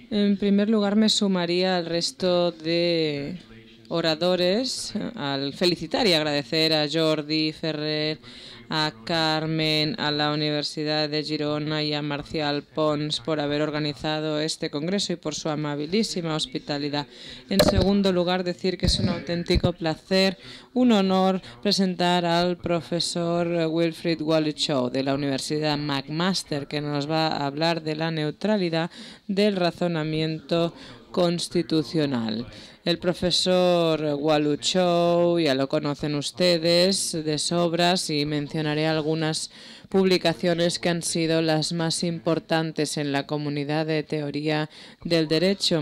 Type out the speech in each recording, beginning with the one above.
En primer lugar, me sumaría al resto de oradores al felicitar y agradecer a Jordi Ferrer, a Carmen, a la Universidad de Girona y a Marcial Pons por haber organizado este congreso y por su amabilísima hospitalidad. En segundo lugar, decir que es un auténtico placer, un honor presentar al profesor Wilfried Walucho de la Universidad McMaster, que nos va a hablar de la neutralidad del razonamiento constitucional. El profesor Walucho ya lo conocen ustedes de sobras y mencionaré algunas publicaciones que han sido las más importantes en la comunidad de teoría del derecho.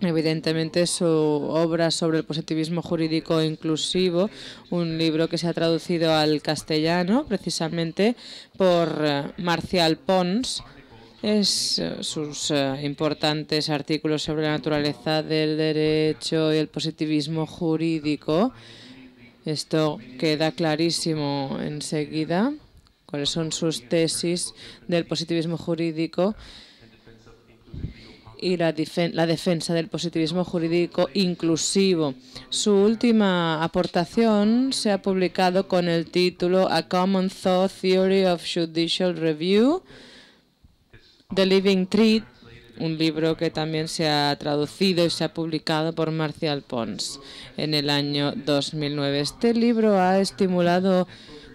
Evidentemente, su obra sobre el positivismo jurídico inclusivo, un libro que se ha traducido al castellano precisamente por Marcial Pons, sus importantes artículos sobre la naturaleza del derecho y el positivismo jurídico. Esto queda clarísimo enseguida, cuáles son sus tesis del positivismo jurídico y la defensa del positivismo jurídico inclusivo. Su última aportación se ha publicado con el título A Common Thought Theory of Judicial Review, The Living Treat, un libro que también se ha traducido y se ha publicado por Marcial Pons en el año 2009. Este libro ha estimulado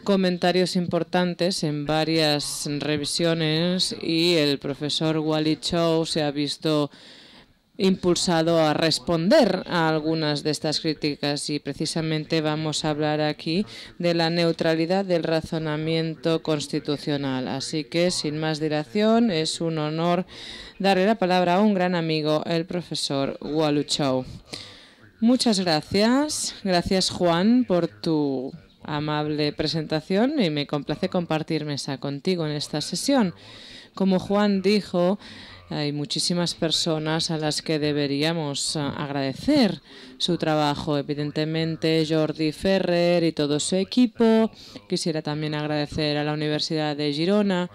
comentarios importantes en varias revisiones y el profesor Walucho se ha visto impulsado a responder a algunas de estas críticas y precisamente vamos a hablar aquí de la neutralidad del razonamiento constitucional. Así que, sin más dilación, es un honor darle la palabra a un gran amigo, el profesor Walucho. Muchas gracias. Gracias, Juan, por tu amable presentación y me complace compartir mesa contigo en esta sesión. Como Juan dijo, hay muchísimas personas a las que deberíamos agradecer su trabajo. Evidentemente, Jordi Ferrer y todo su equipo. Quisiera también agradecer a la Universidad de Girona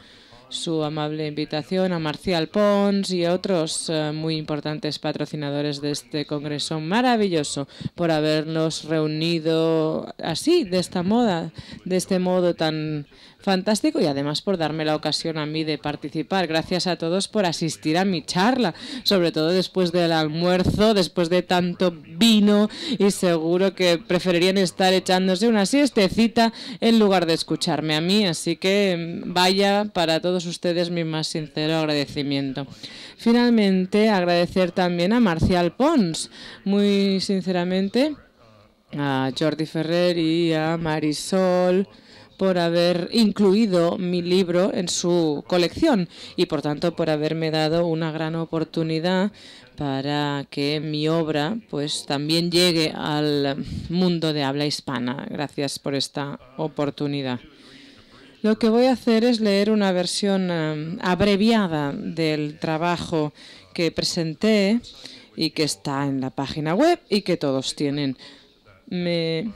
su amable invitación, a Marcial Pons y a otros muy importantes patrocinadores de este congreso maravilloso por habernos reunido así, de este modo tan fantástico y además por darme la ocasión a mí de participar. Gracias a todos por asistir a mi charla, sobre todo después del almuerzo, después de tanto vino y seguro que preferirían estar echándose una siestecita en lugar de escucharme a mí. Así que vaya para todos ustedes mi más sincero agradecimiento. Finalmente, agradecer también a Marcial Pons, muy sinceramente, a Jordi Ferrer y a Marisol por haber incluido mi libro en su colección y, por tanto, por haberme dado una gran oportunidad para que mi obra pues también llegue al mundo de habla hispana. Gracias por esta oportunidad. Lo que voy a hacer es leer una versión abreviada del trabajo que presenté y que está en la página web y que todos tienen. Me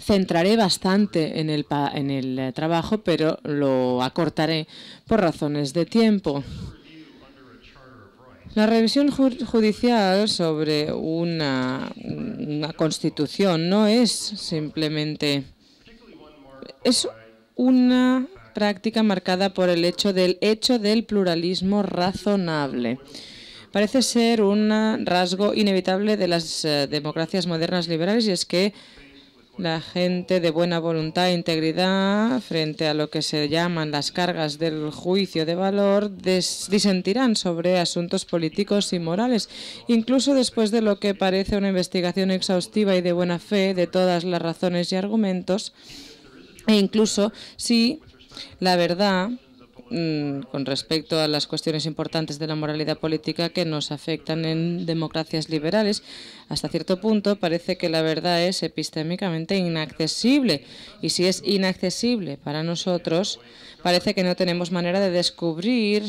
centraré bastante en el trabajo, pero lo acortaré por razones de tiempo. La revisión judicial sobre una constitución no es simplemente... Es una práctica marcada por el hecho del pluralismo razonable. Parece ser un rasgo inevitable de las democracias modernas liberales y es que la gente de buena voluntad e integridad, frente a lo que se llaman las cargas del juicio de valor, disentirán sobre asuntos políticos y morales, incluso después de lo que parece una investigación exhaustiva y de buena fe de todas las razones y argumentos, e incluso si la verdad con respecto a las cuestiones importantes de la moralidad política que nos afectan en democracias liberales. Hasta cierto punto parece que la verdad es epistémicamente inaccesible. Y si es inaccesible para nosotros, parece que no tenemos manera de descubrir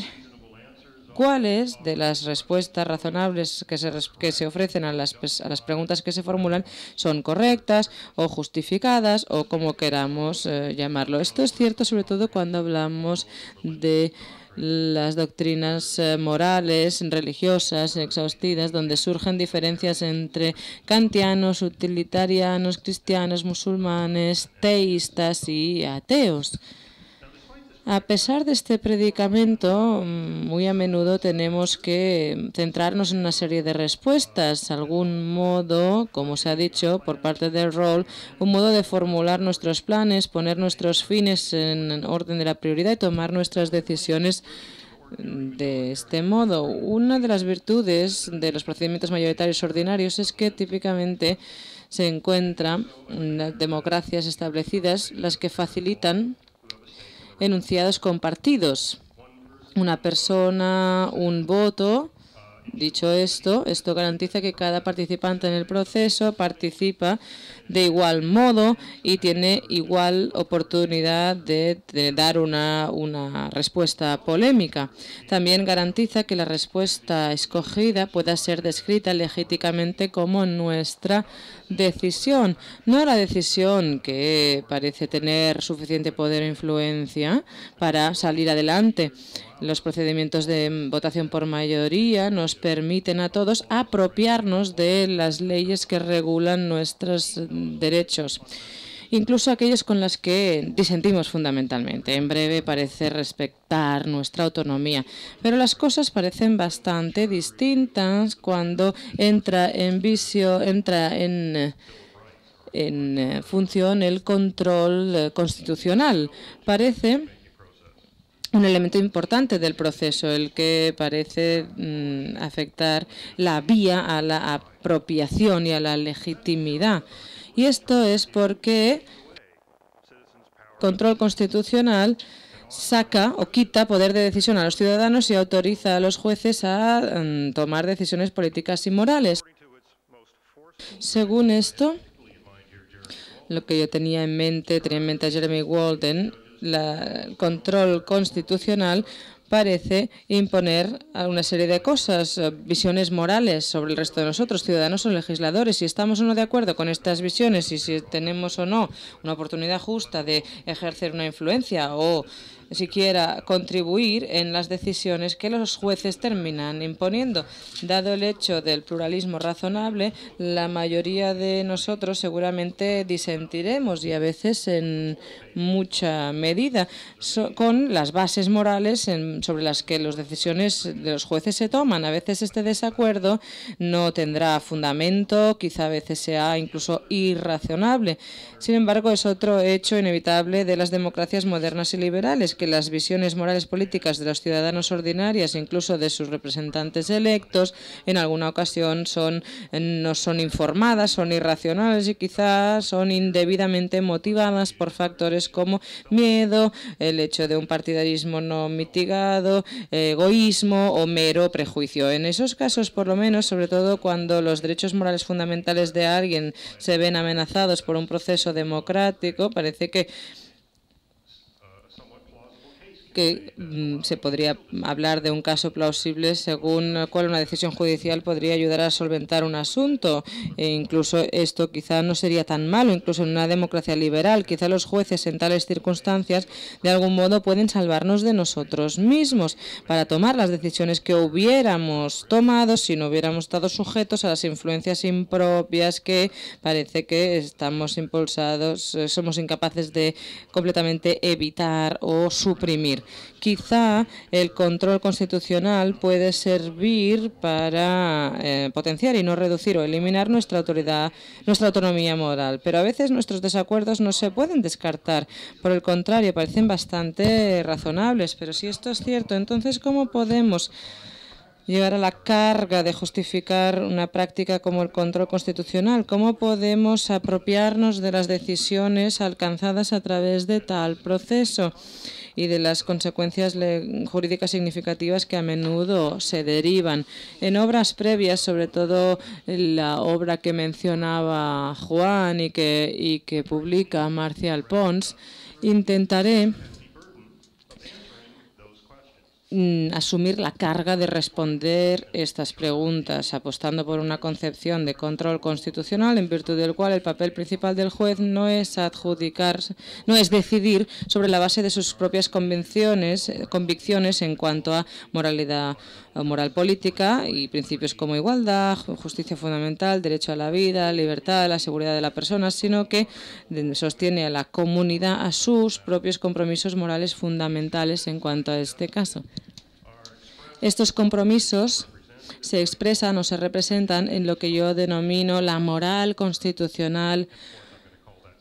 cuáles de las respuestas razonables que se ofrecen a las preguntas que se formulan son correctas o justificadas o como queramos llamarlo. Esto es cierto sobre todo cuando hablamos de las doctrinas morales, religiosas, exhaustidas, donde surgen diferencias entre kantianos, utilitarianos, cristianos, musulmanes, teístas y ateos. A pesar de este predicamento, muy a menudo tenemos que centrarnos en una serie de respuestas, algún modo, como se ha dicho por parte del rol, un modo de formular nuestros planes, poner nuestros fines en orden de la prioridad y tomar nuestras decisiones de este modo. Una de las virtudes de los procedimientos mayoritarios ordinarios es que típicamente se encuentran en las democracias establecidas las que facilitan enunciados compartidos. Una persona, un voto. Dicho esto, esto garantiza que cada participante en el proceso participa de igual modo y tiene igual oportunidad de dar una respuesta polémica. También garantiza que la respuesta escogida pueda ser descrita legítimamente como nuestra decisión, no la decisión que parece tener suficiente poder e influencia para salir adelante. Los procedimientos de votación por mayoría nos permiten a todos apropiarnos de las leyes que regulan nuestros derechos, incluso aquellos con las que disentimos fundamentalmente. En breve, parece respetar nuestra autonomía, pero las cosas parecen bastante distintas cuando entra en función el control constitucional. Parece un elemento importante del proceso, el que parece afectar la vía a la apropiación y a la legitimidad. Y esto es porque el control constitucional saca o quita poder de decisión a los ciudadanos y autoriza a los jueces a tomar decisiones políticas y morales. Según esto, lo que yo tenía en mente a Jeremy Walden, el control constitucional parece imponer una serie de cosas, visiones morales sobre el resto de nosotros, ciudadanos o legisladores. Si estamos o no de acuerdo con estas visiones y si tenemos o no una oportunidad justa de ejercer una influencia o siquiera contribuir en las decisiones que los jueces terminan imponiendo. Dado el hecho del pluralismo razonable, la mayoría de nosotros seguramente disentiremos y a veces en mucha medida con las bases morales sobre las que las decisiones de los jueces se toman. A veces este desacuerdo no tendrá fundamento, quizá a veces sea incluso irrazonable. Sin embargo, es otro hecho inevitable de las democracias modernas y liberales, que las visiones morales políticas de los ciudadanos ordinarios, incluso de sus representantes electos, en alguna ocasión no son informadas, son irracionales y quizás son indebidamente motivadas por factores como miedo, el hecho de un partidarismo no mitigado, egoísmo o mero prejuicio. En esos casos, por lo menos, sobre todo cuando los derechos morales fundamentales de alguien se ven amenazados por un proceso democrático, parece que se podría hablar de un caso plausible según el cual una decisión judicial podría ayudar a solventar un asunto. E incluso esto quizá no sería tan malo, incluso en una democracia liberal. Quizá los jueces en tales circunstancias de algún modo pueden salvarnos de nosotros mismos para tomar las decisiones que hubiéramos tomado si no hubiéramos estado sujetos a las influencias impropias que parece que estamos impulsados, somos incapaces de completamente evitar o suprimir. Quizá el control constitucional puede servir para potenciar y no reducir o eliminar nuestra autonomía moral, pero a veces nuestros desacuerdos no se pueden descartar. Por el contrario, parecen bastante razonables. Pero si esto es cierto, entonces ¿cómo podemos llegar a la carga de justificar una práctica como el control constitucional? ¿Cómo podemos apropiarnos de las decisiones alcanzadas a través de tal proceso y de las consecuencias jurídicas significativas que a menudo se derivan? En obras previas, sobre todo la obra que mencionaba Juan y que publica Marcial Pons, intentaré asumir la carga de responder estas preguntas, apostando por una concepción de control constitucional en virtud del cual el papel principal del juez no es decidir sobre la base de sus propias convicciones en cuanto a moralidad o moral política y principios como igualdad, justicia fundamental, derecho a la vida, libertad, la seguridad de la persona, sino que sostiene a la comunidad a sus propios compromisos morales fundamentales en cuanto a este caso. Estos compromisos se expresan o se representan en lo que yo denomino la moral constitucional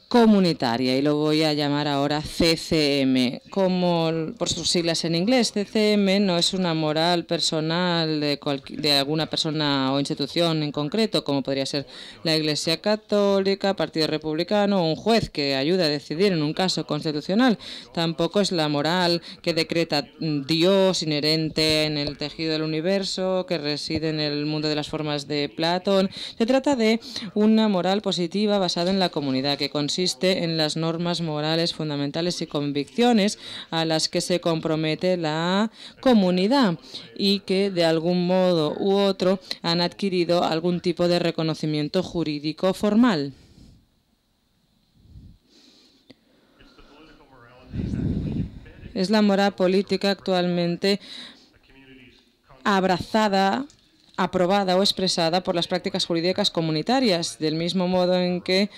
comunitaria, y lo voy a llamar ahora CCM, como por sus siglas en inglés. CCM no es una moral personal de alguna persona o institución en concreto, como podría ser la Iglesia Católica, Partido Republicano o un juez que ayuda a decidir en un caso constitucional. Tampoco es la moral que decreta Dios, inherente en el tejido del universo, que reside en el mundo de las formas de Platón. Se trata de una moral positiva basada en la comunidad, que consiste en las normas morales fundamentales y convicciones a las que se compromete la comunidad y que de algún modo u otro han adquirido algún tipo de reconocimiento jurídico formal. Es la moral política actualmente abrazada, aprobada o expresada por las prácticas jurídicas comunitarias, del mismo modo en que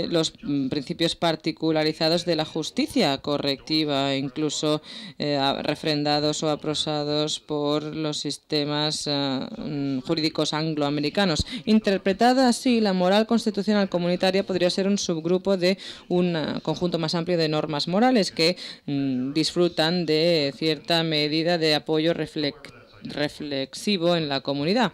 los principios particularizados de la justicia correctiva, incluso refrendados o aprobados por los sistemas jurídicos angloamericanos. Interpretada así, la moral constitucional comunitaria podría ser un subgrupo de un conjunto más amplio de normas morales que disfrutan de cierta medida de apoyo reflexivo en la comunidad.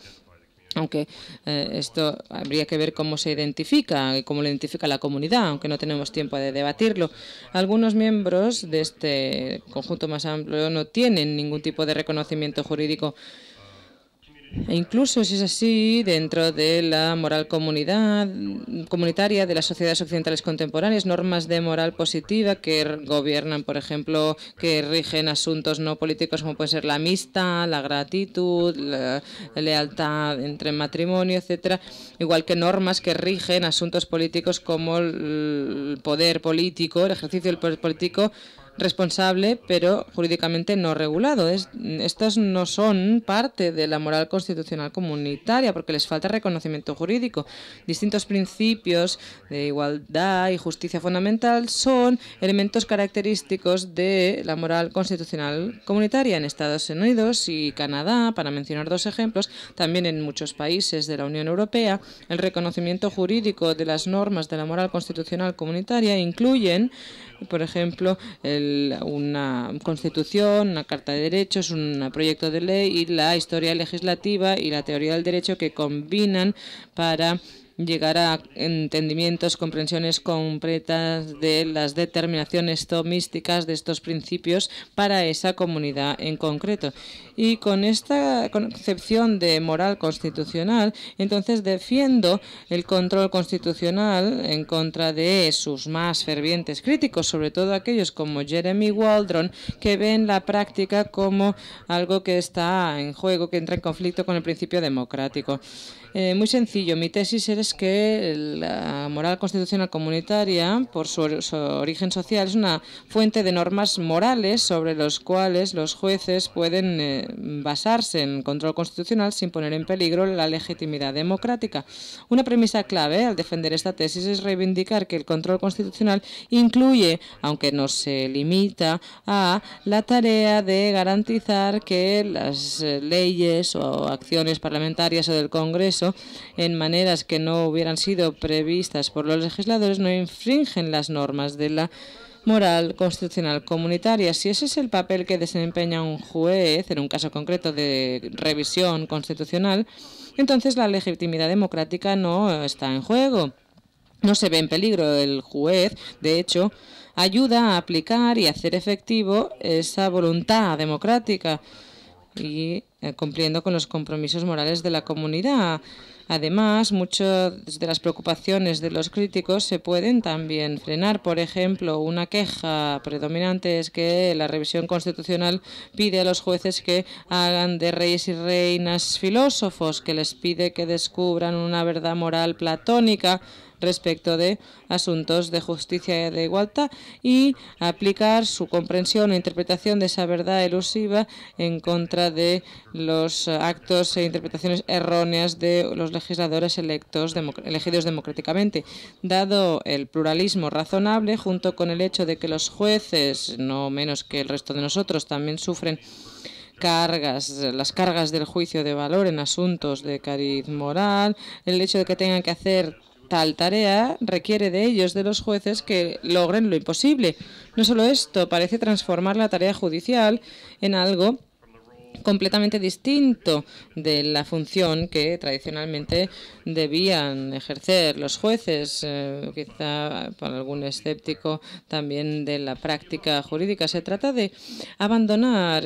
Aunque esto habría que ver cómo se identifica y cómo lo identifica la comunidad, aunque no tenemos tiempo de debatirlo. Algunos miembros de este conjunto más amplio no tienen ningún tipo de reconocimiento jurídico. E incluso si es así, dentro de la moral comunitaria de las sociedades occidentales contemporáneas, normas de moral positiva que gobiernan, por ejemplo, que rigen asuntos no políticos como puede ser la amistad, la gratitud, la lealtad entre matrimonio, etcétera, igual que normas que rigen asuntos políticos como el poder político, el ejercicio del poder político responsable, pero jurídicamente no regulado. Estos no son parte de la moral constitucional comunitaria porque les falta reconocimiento jurídico. Distintos principios de igualdad y justicia fundamental son elementos característicos de la moral constitucional comunitaria en Estados Unidos y Canadá, para mencionar dos ejemplos. También en muchos países de la Unión Europea, el reconocimiento jurídico de las normas de la moral constitucional comunitaria incluyen, por ejemplo, una constitución, una carta de derechos, un proyecto de ley y la historia legislativa y la teoría del derecho que combinan para llegar a entendimientos, comprensiones completas de las determinaciones tomísticas de estos principios para esa comunidad en concreto. Y con esta concepción de moral constitucional, entonces defiendo el control constitucional en contra de sus más fervientes críticos, sobre todo aquellos como Jeremy Waldron, que ven la práctica como algo que está en juego, que entra en conflicto con el principio democrático. Muy sencillo, mi tesis es que la moral constitucional comunitaria, por su origen social, es una fuente de normas morales sobre los cuales los jueces pueden basarse en el control constitucional sin poner en peligro la legitimidad democrática. Una premisa clave al defender esta tesis es reivindicar que el control constitucional incluye, aunque no se limita, a la tarea de garantizar que las leyes o acciones parlamentarias o del Congreso, en maneras que no hubieran sido previstas por los legisladores, no infringen las normas de la moral constitucional comunitaria. Si ese es el papel que desempeña un juez en un caso concreto de revisión constitucional, entonces la legitimidad democrática no está en juego. No se ve en peligro. El juez, de hecho, ayuda a aplicar y hacer efectivo esa voluntad democrática. y cumpliendo con los compromisos morales de la comunidad. Además, muchas de las preocupaciones de los críticos se pueden también frenar. Por ejemplo, una queja predominante es que la revisión constitucional pide a los jueces que hagan de reyes y reinas filósofos, que les pide que descubran una verdad moral platónica respecto de asuntos de justicia y de igualdad y aplicar su comprensión e interpretación de esa verdad elusiva en contra de los actos e interpretaciones erróneas de los legisladores elegidos democráticamente. Dado el pluralismo razonable, junto con el hecho de que los jueces, no menos que el resto de nosotros, también sufren las cargas del juicio de valor en asuntos de cariz moral, el hecho de que tengan que hacer tal tarea requiere de ellos, de los jueces, que logren lo imposible. No solo esto, parece transformar la tarea judicial en algo completamente distinto de la función que tradicionalmente debían ejercer los jueces, quizá para algún escéptico también de la práctica jurídica. Se trata de abandonar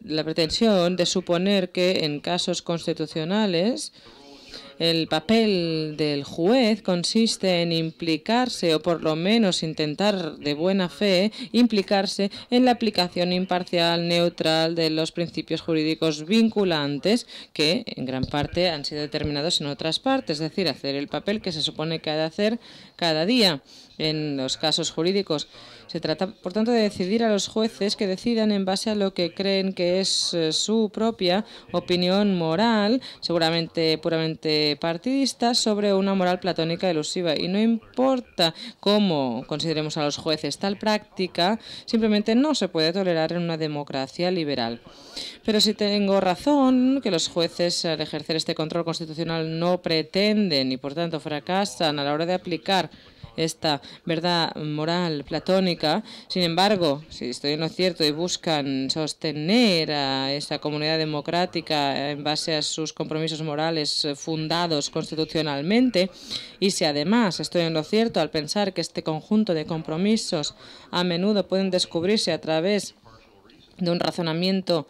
la pretensión de suponer que en casos constitucionales el papel del juez consiste en implicarse, o por lo menos intentar de buena fe implicarse en la aplicación imparcial, neutral de los principios jurídicos vinculantes que en gran parte han sido determinados en otras partes, es decir, hacer el papel que se supone que ha de hacer cada día en los casos jurídicos. Se trata, por tanto, de decidir a los jueces que decidan en base a lo que creen que es su propia opinión moral, seguramente puramente partidista, sobre una moral platónica elusiva. Y no importa cómo consideremos a los jueces, tal práctica simplemente no se puede tolerar en una democracia liberal. Pero si tengo razón, que los jueces al ejercer este control constitucional no pretenden y por tanto fracasan a la hora de aplicar esta verdad moral platónica, sin embargo, si estoy en lo cierto y buscan sostener a esa comunidad democrática en base a sus compromisos morales fundados constitucionalmente, y si además estoy en lo cierto al pensar que este conjunto de compromisos a menudo pueden descubrirse a través de un razonamiento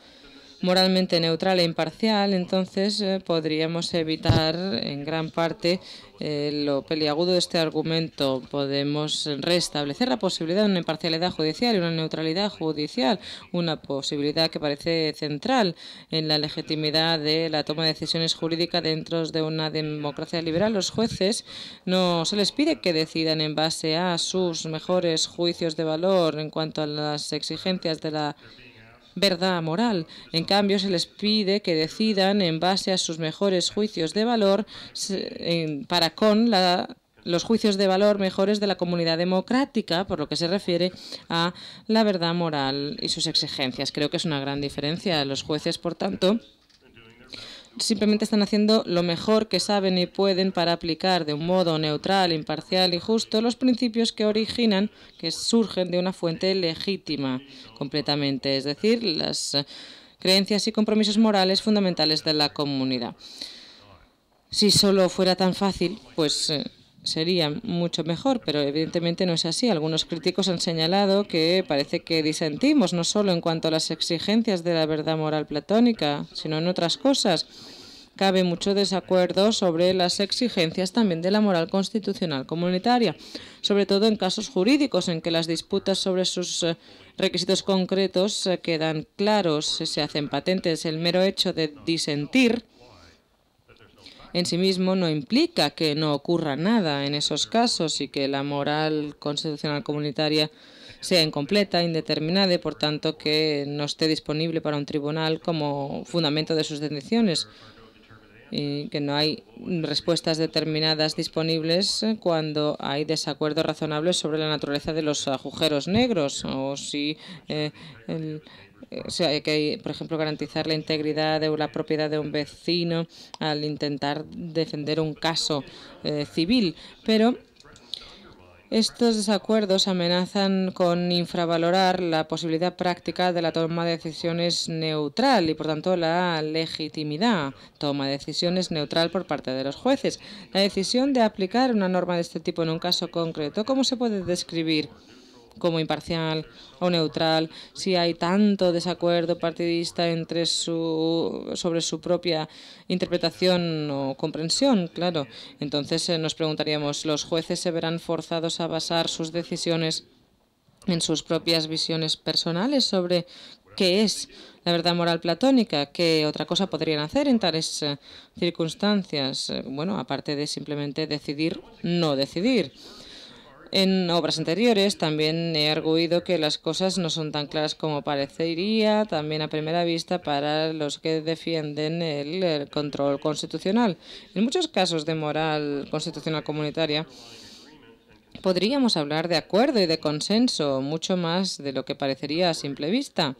moralmente neutral e imparcial, entonces podríamos evitar en gran parte lo peliagudo de este argumento. Podemos restablecer la posibilidad de una imparcialidad judicial y una neutralidad judicial, una posibilidad que parece central en la legitimidad de la toma de decisiones jurídicas dentro de una democracia liberal. Los jueces no se les pide que decidan en base a sus mejores juicios de valor en cuanto a las exigencias de la verdad moral. En cambio, se les pide que decidan en base a sus mejores juicios de valor para con los juicios de valor mejores de la comunidad democrática, por lo que se refiere a la verdad moral y sus exigencias. Creo que es una gran diferencia. Los jueces, por tanto, simplemente están haciendo lo mejor que saben y pueden para aplicar de un modo neutral, imparcial y justo los principios que surgen de una fuente legítima completamente, es decir, las creencias y compromisos morales fundamentales de la comunidad. Si solo fuera tan fácil, pues sería mucho mejor, pero evidentemente no es así. Algunos críticos han señalado que parece que disentimos no solo en cuanto a las exigencias de la verdad moral platónica, sino en otras cosas. Cabe mucho desacuerdo sobre las exigencias también de la moral constitucional comunitaria, sobre todo en casos jurídicos en que las disputas sobre sus requisitos concretos quedan claros, se hacen patentes. El mero hecho de disentir en sí mismo no implica que no ocurra nada en esos casos y que la moral constitucional comunitaria sea incompleta, indeterminada y, por tanto, que no esté disponible para un tribunal como fundamento de sus decisiones, y que no hay respuestas determinadas disponibles cuando hay desacuerdos razonables sobre la naturaleza de los agujeros negros o si hay que, por ejemplo, garantizar la integridad de la propiedad de un vecino al intentar defender un caso civil. Pero estos desacuerdos amenazan con infravalorar la posibilidad práctica de la toma de decisiones neutral y, por tanto, la legitimidad. Toma de decisiones neutral por parte de los jueces. La decisión de aplicar una norma de este tipo en un caso concreto, ¿cómo se puede describir? como imparcial o neutral, si hay tanto desacuerdo partidista sobre su propia interpretación o comprensión, claro. Entonces nos preguntaríamos, ¿los jueces se verán forzados a basar sus decisiones en sus propias visiones personales sobre qué es la verdad moral platónica? ¿Qué otra cosa podrían hacer en tales circunstancias? Bueno, aparte de simplemente decidir no decidir. En obras anteriores también he arguido que las cosas no son tan claras como parecería, también a primera vista, para los que defienden el control constitucional. En muchos casos de moral constitucional comunitaria podríamos hablar de acuerdo y de consenso, mucho más de lo que parecería a simple vista.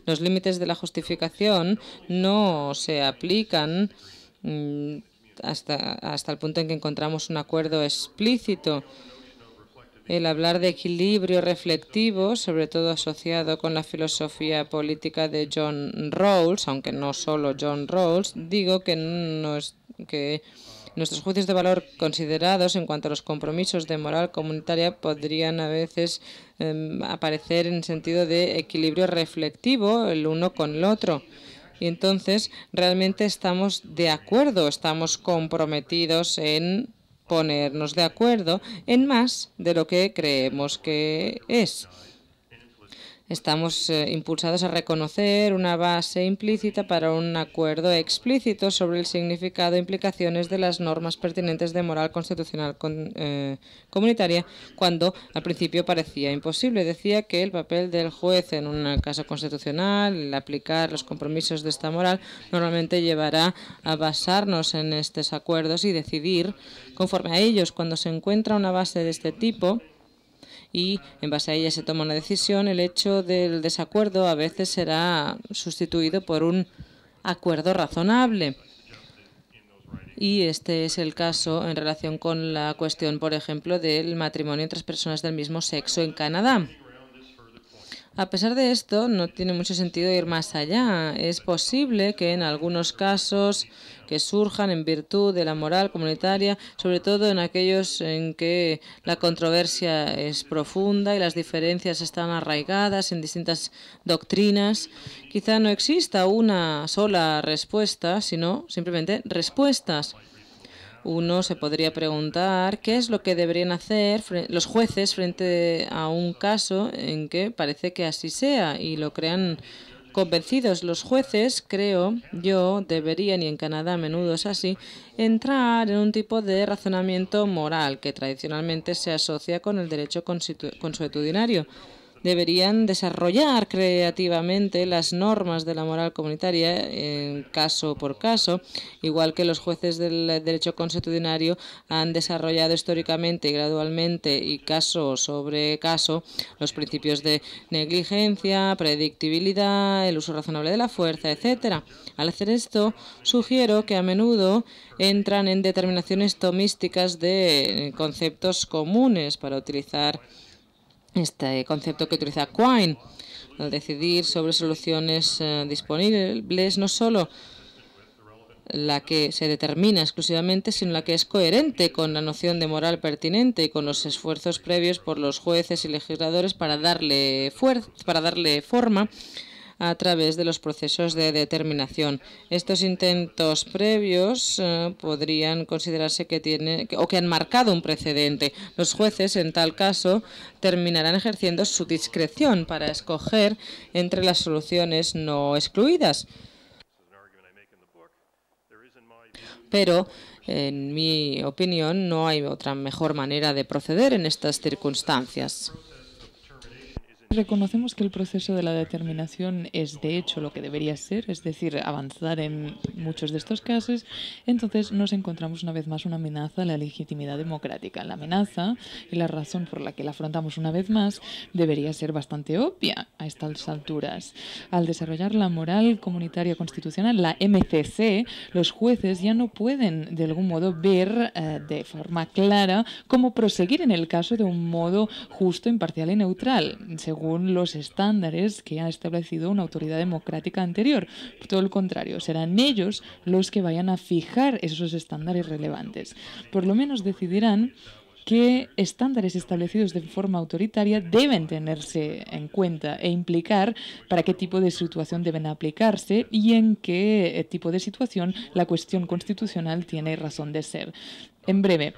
Los límites de la justificación no se aplican hasta el punto en que encontramos un acuerdo explícito. El hablar de equilibrio reflectivo, sobre todo asociado con la filosofía política de John Rawls, aunque no solo John Rawls, digo que nuestros juicios de valor considerados en cuanto a los compromisos de moral comunitaria podrían a veces aparecer en sentido de equilibrio reflectivo el uno con el otro. Y entonces realmente estamos de acuerdo, estamos comprometidos en ponernos de acuerdo en más de lo que creemos que es. Estamos impulsados a reconocer una base implícita para un acuerdo explícito sobre el significado e implicaciones de las normas pertinentes de moral constitucional comunitaria, cuando al principio parecía imposible. Decía que el papel del juez en un caso constitucional, el aplicar los compromisos de esta moral, normalmente llevará a basarnos en estos acuerdos y decidir conforme a ellos. Cuando se encuentra una base de este tipo y en base a ella se toma una decisión, el hecho del desacuerdo a veces será sustituido por un acuerdo razonable. Y este es el caso en relación con la cuestión, por ejemplo, del matrimonio entre personas del mismo sexo en Canadá. A pesar de esto, no tiene mucho sentido ir más allá. Es posible que en algunos casos que surjan en virtud de la moral comunitaria, sobre todo en aquellos en que la controversia es profunda y las diferencias están arraigadas en distintas doctrinas, quizá no exista una sola respuesta, sino simplemente respuestas. Uno se podría preguntar qué es lo que deberían hacer los jueces frente a un caso en que parece que así sea y lo crean convencidos. Los jueces, creo yo, deberían, y en Canadá a menudo es así, entrar en un tipo de razonamiento moral que tradicionalmente se asocia con el derecho consuetudinario. Deberían desarrollar creativamente las normas de la moral comunitaria caso por caso, igual que los jueces del derecho consuetudinario han desarrollado históricamente y gradualmente y caso sobre caso los principios de negligencia, predictibilidad, el uso razonable de la fuerza, etc. Al hacer esto, sugiero que a menudo entran en determinaciones tomísticas de conceptos comunes para utilizar este concepto que utiliza Quine. Al decidir sobre soluciones disponibles, no solo la que se determina exclusivamente, sino la que es coherente con la noción de moral pertinente y con los esfuerzos previos por los jueces y legisladores para darle forma a través de los procesos de determinación. Estos intentos previos podrían considerarse que han marcado un precedente. Los jueces, en tal caso, terminarán ejerciendo su discreción para escoger entre las soluciones no excluidas. Pero, en mi opinión, no hay otra mejor manera de proceder en estas circunstancias. Reconocemos que el proceso de la determinación es de hecho lo que debería ser, es decir, avanzar en muchos de estos casos. Entonces nos encontramos una vez más una amenaza a la legitimidad democrática. La amenaza y la razón por la que la afrontamos una vez más debería ser bastante obvia a estas alturas. Al desarrollar la moral comunitaria constitucional, la MCC, los jueces ya no pueden de algún modo ver de forma clara cómo proseguir en el caso de un modo justo, imparcial y neutral, según los estándares que ha establecido una autoridad democrática anterior. Por todo lo contrario, serán ellos los que vayan a fijar esos estándares relevantes. Por lo menos decidirán qué estándares establecidos de forma autoritaria deben tenerse en cuenta e implicar para qué tipo de situación deben aplicarse y en qué tipo de situación la cuestión constitucional tiene razón de ser. En breve,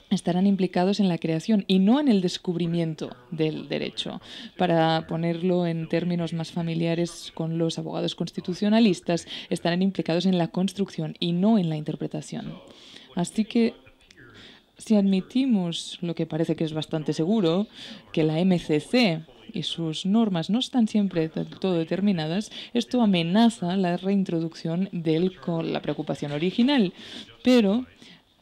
estarán implicados en la creación y no en el descubrimiento del derecho. Para ponerlo en términos más familiares con los abogados constitucionalistas, estarán implicados en la construcción y no en la interpretación. Así que, si admitimos lo que parece que es bastante seguro, que la MCC y sus normas no están siempre del todo determinadas, esto amenaza la reintroducción de la preocupación original. Pero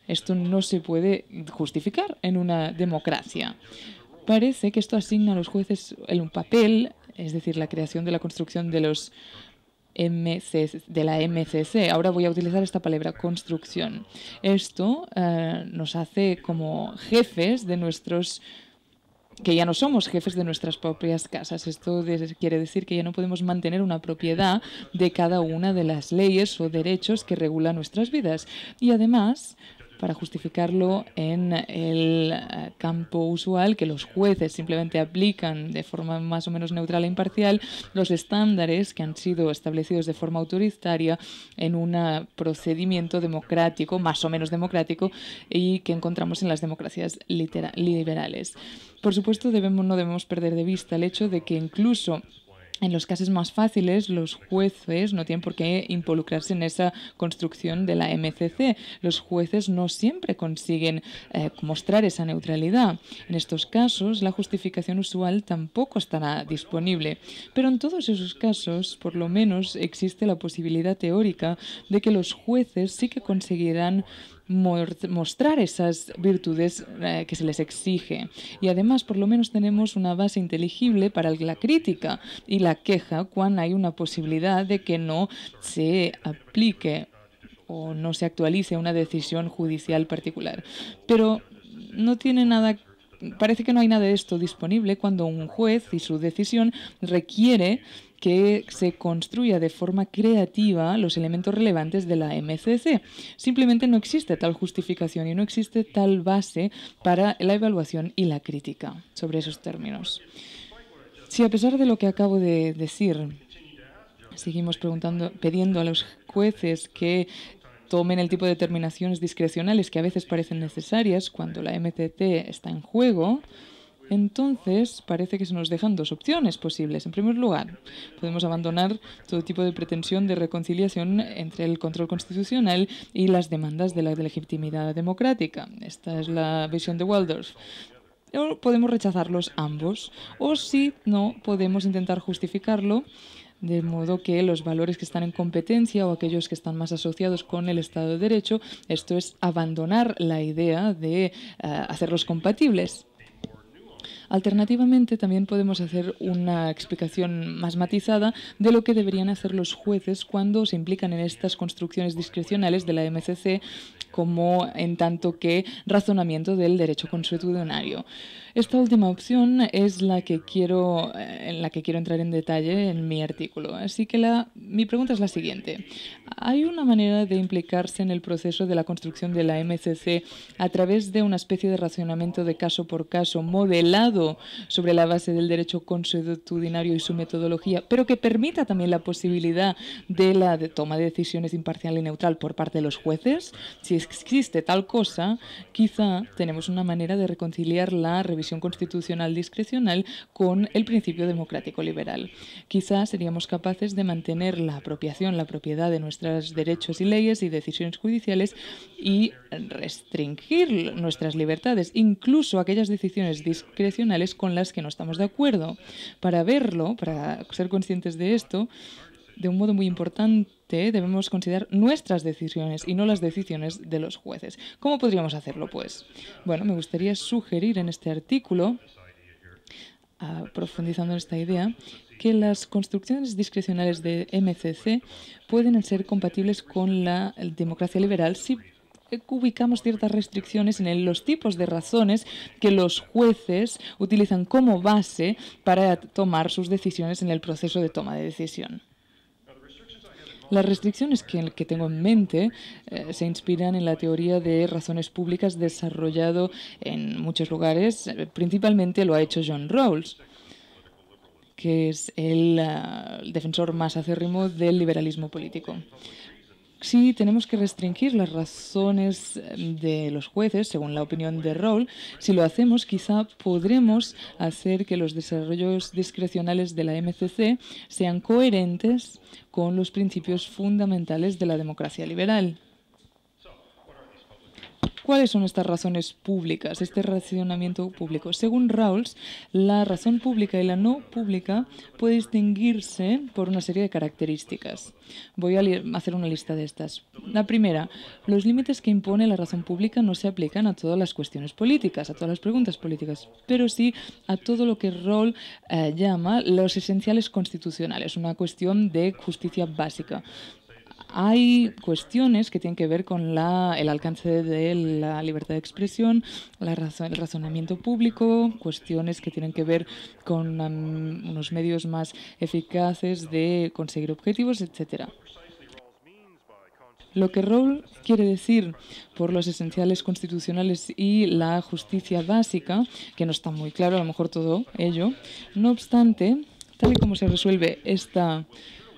esto no se puede justificar en una democracia. Parece que esto asigna a los jueces un papel, es decir, la creación de la construcción de los de la MCC. Ahora voy a utilizar esta palabra, construcción. Esto nos hace como jefes de nuestros... que ya no somos jefes de nuestras propias casas. Esto quiere decir que ya no podemos mantener una propiedad de cada una de las leyes o derechos que regulan nuestras vidas. Y además, para justificarlo en el campo usual, que los jueces simplemente aplican de forma más o menos neutral e imparcial los estándares que han sido establecidos de forma autoritaria en un procedimiento democrático, más o menos democrático, y que encontramos en las democracias liberales. Por supuesto, no debemos perder de vista el hecho de que incluso en los casos más fáciles, los jueces no tienen por qué involucrarse en esa construcción de la MCC. Los jueces no siempre consiguen mostrar esa neutralidad. En estos casos, la justificación usual tampoco estará disponible. Pero en todos esos casos, por lo menos, existe la posibilidad teórica de que los jueces sí que conseguirán mostrar esas virtudes que se les exige. Y además, por lo menos, tenemos una base inteligible para la crítica y la queja cuando hay una posibilidad de que no se aplique o no se actualice una decisión judicial particular. Pero no tiene nada. Parece que no hay nada de esto disponible cuando un juez y su decisión requiere que se construya de forma creativa los elementos relevantes de la MCC. Simplemente no existe tal justificación y no existe tal base para la evaluación y la crítica sobre esos términos. Si a pesar de lo que acabo de decir, seguimos pidiendo a los jueces que tomen el tipo de determinaciones discrecionales que a veces parecen necesarias cuando la MCC está en juego, entonces parece que se nos dejan dos opciones posibles. En primer lugar, podemos abandonar todo tipo de pretensión de reconciliación entre el control constitucional y las demandas de la legitimidad democrática. Esta es la visión de Waldorf. O podemos rechazarlos ambos, o si no, podemos intentar justificarlo de modo que los valores que están en competencia o aquellos que están más asociados con el Estado de Derecho, esto es abandonar la idea de hacerlos compatibles. Alternativamente, también podemos hacer una explicación más matizada de lo que deberían hacer los jueces cuando se implican en estas construcciones discrecionales de la MCC, como en tanto que razonamiento del derecho consuetudinario. Esta última opción es en la que quiero entrar en detalle en mi artículo. Así que mi pregunta es la siguiente. ¿Hay una manera de implicarse en el proceso de la construcción de la MCC a través de una especie de razonamiento de caso por caso modelado sobre la base del derecho consuetudinario y su metodología, pero que permita también la posibilidad de la toma de decisiones imparcial y neutral por parte de los jueces? Si existe tal cosa, quizá tenemos una manera de reconciliar la revisión constitucional discrecional con el principio democrático liberal. Quizá seríamos capaces de mantener la apropiación, la propiedad de nuestros derechos y leyes y decisiones judiciales y restringir nuestras libertades, incluso aquellas decisiones discrecionales con las que no estamos de acuerdo. Para verlo, para ser conscientes de esto, de un modo muy importante, debemos considerar nuestras decisiones y no las decisiones de los jueces. ¿Cómo podríamos hacerlo, pues? Bueno, me gustaría sugerir en este artículo, profundizando en esta idea, que las construcciones discrecionales de MCC pueden ser compatibles con la democracia liberal si ubicamos ciertas restricciones en los tipos de razones que los jueces utilizan como base para tomar sus decisiones en el proceso de toma de decisión. Las restricciones que tengo en mente se inspiran en la teoría de razones públicas desarrollado en muchos lugares, principalmente lo ha hecho John Rawls, que es el defensor más acérrimo del liberalismo político. Si tenemos que restringir las razones de los jueces, según la opinión de Rawls, si lo hacemos, quizá podremos hacer que los desarrollos discrecionales de la MCC sean coherentes con los principios fundamentales de la democracia liberal. ¿Cuáles son estas razones públicas, este racionamiento público? Según Rawls, la razón pública y la no pública puede distinguirse por una serie de características. Voy a hacer una lista de estas. La primera, los límites que impone la razón pública no se aplican a todas las cuestiones políticas, a todas las preguntas políticas, pero sí a todo lo que Rawls llama los esenciales constitucionales, una cuestión de justicia básica. Hay cuestiones que tienen que ver con el alcance de la libertad de expresión, el razonamiento público, cuestiones que tienen que ver con unos medios más eficaces de conseguir objetivos, etc. Lo que Rawls quiere decir por los esenciales constitucionales y la justicia básica, que no está muy claro, a lo mejor todo ello, no obstante, tal y como se resuelve esta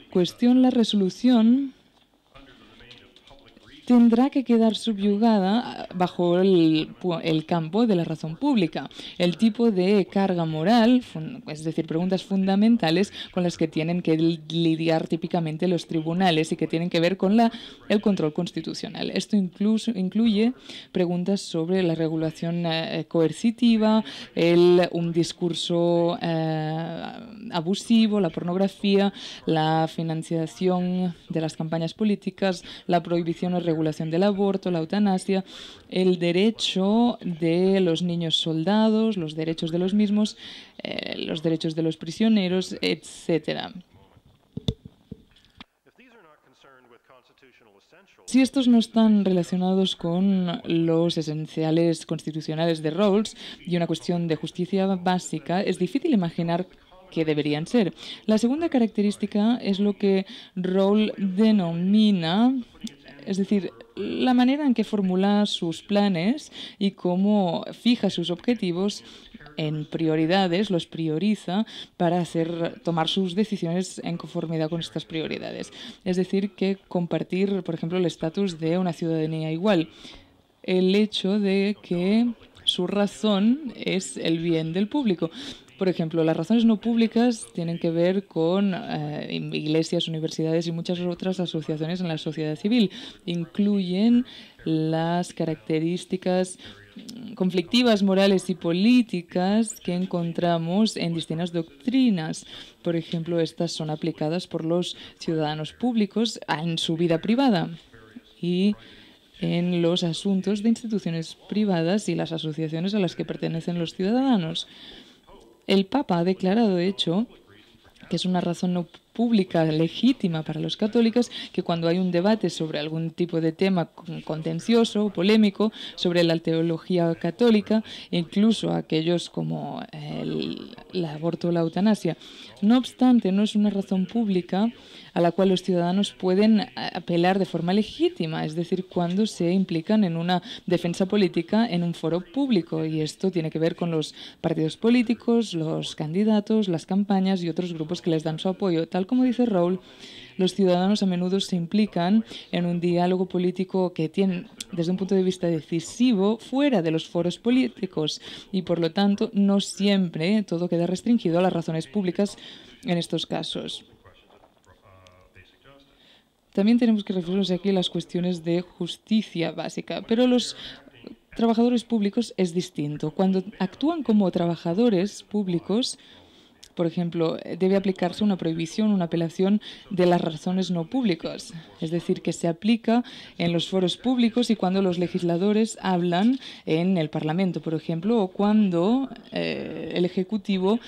cuestión, la resolución tendrá que quedar subyugada bajo el campo de la razón pública, el tipo de carga moral, es decir, preguntas fundamentales con las que tienen que lidiar típicamente los tribunales y que tienen que ver con el control constitucional. Esto incluye preguntas sobre la regulación coercitiva, un discurso abusivo, la pornografía, la financiación de las campañas políticas, la prohibición o regulación del aborto, la eutanasia, el derecho de los niños soldados, los derechos de los mismos, los derechos de los prisioneros, etc. Si estos no están relacionados con los esenciales constitucionales de Rawls y una cuestión de justicia básica, es difícil imaginar que deberían ser. La segunda característica es lo que Rawls denomina, es decir, la manera en que formula sus planes y cómo fija sus objetivos en prioridades, los prioriza para tomar sus decisiones en conformidad con estas prioridades. Es decir, que compartir, por ejemplo, el estatus de una ciudadanía igual. El hecho de que su razón es el bien del público. Por ejemplo, las razones no públicas tienen que ver con iglesias, universidades y muchas otras asociaciones en la sociedad civil. Incluyen las características conflictivas, morales y políticas que encontramos en distintas doctrinas. Por ejemplo, estas son aplicadas por los ciudadanos públicos en su vida privada y en los asuntos de instituciones privadas y las asociaciones a las que pertenecen los ciudadanos. El Papa ha declarado, de hecho, que es una razón no pública legítima para los católicos que cuando hay un debate sobre algún tipo de tema contencioso o polémico sobre la teología católica, incluso aquellos como el aborto o la eutanasia, no obstante, no es una razón pública a la cual los ciudadanos pueden apelar de forma legítima, es decir, cuando se implican en una defensa política en un foro público. Y esto tiene que ver con los partidos políticos, los candidatos, las campañas y otros grupos que les dan su apoyo. Tal como dice Rawls, los ciudadanos a menudo se implican en un diálogo político que tiene, desde un punto de vista decisivo, fuera de los foros políticos y, por lo tanto, no siempre todo queda restringido a las razones públicas en estos casos. También tenemos que referirnos aquí a las cuestiones de justicia básica, pero los trabajadores públicos es distinto. Cuando actúan como trabajadores públicos, por ejemplo, debe aplicarse una prohibición, una apelación de las razones no públicas, es decir, que se aplica en los foros públicos y cuando los legisladores hablan en el Parlamento, por ejemplo, o cuando el Ejecutivo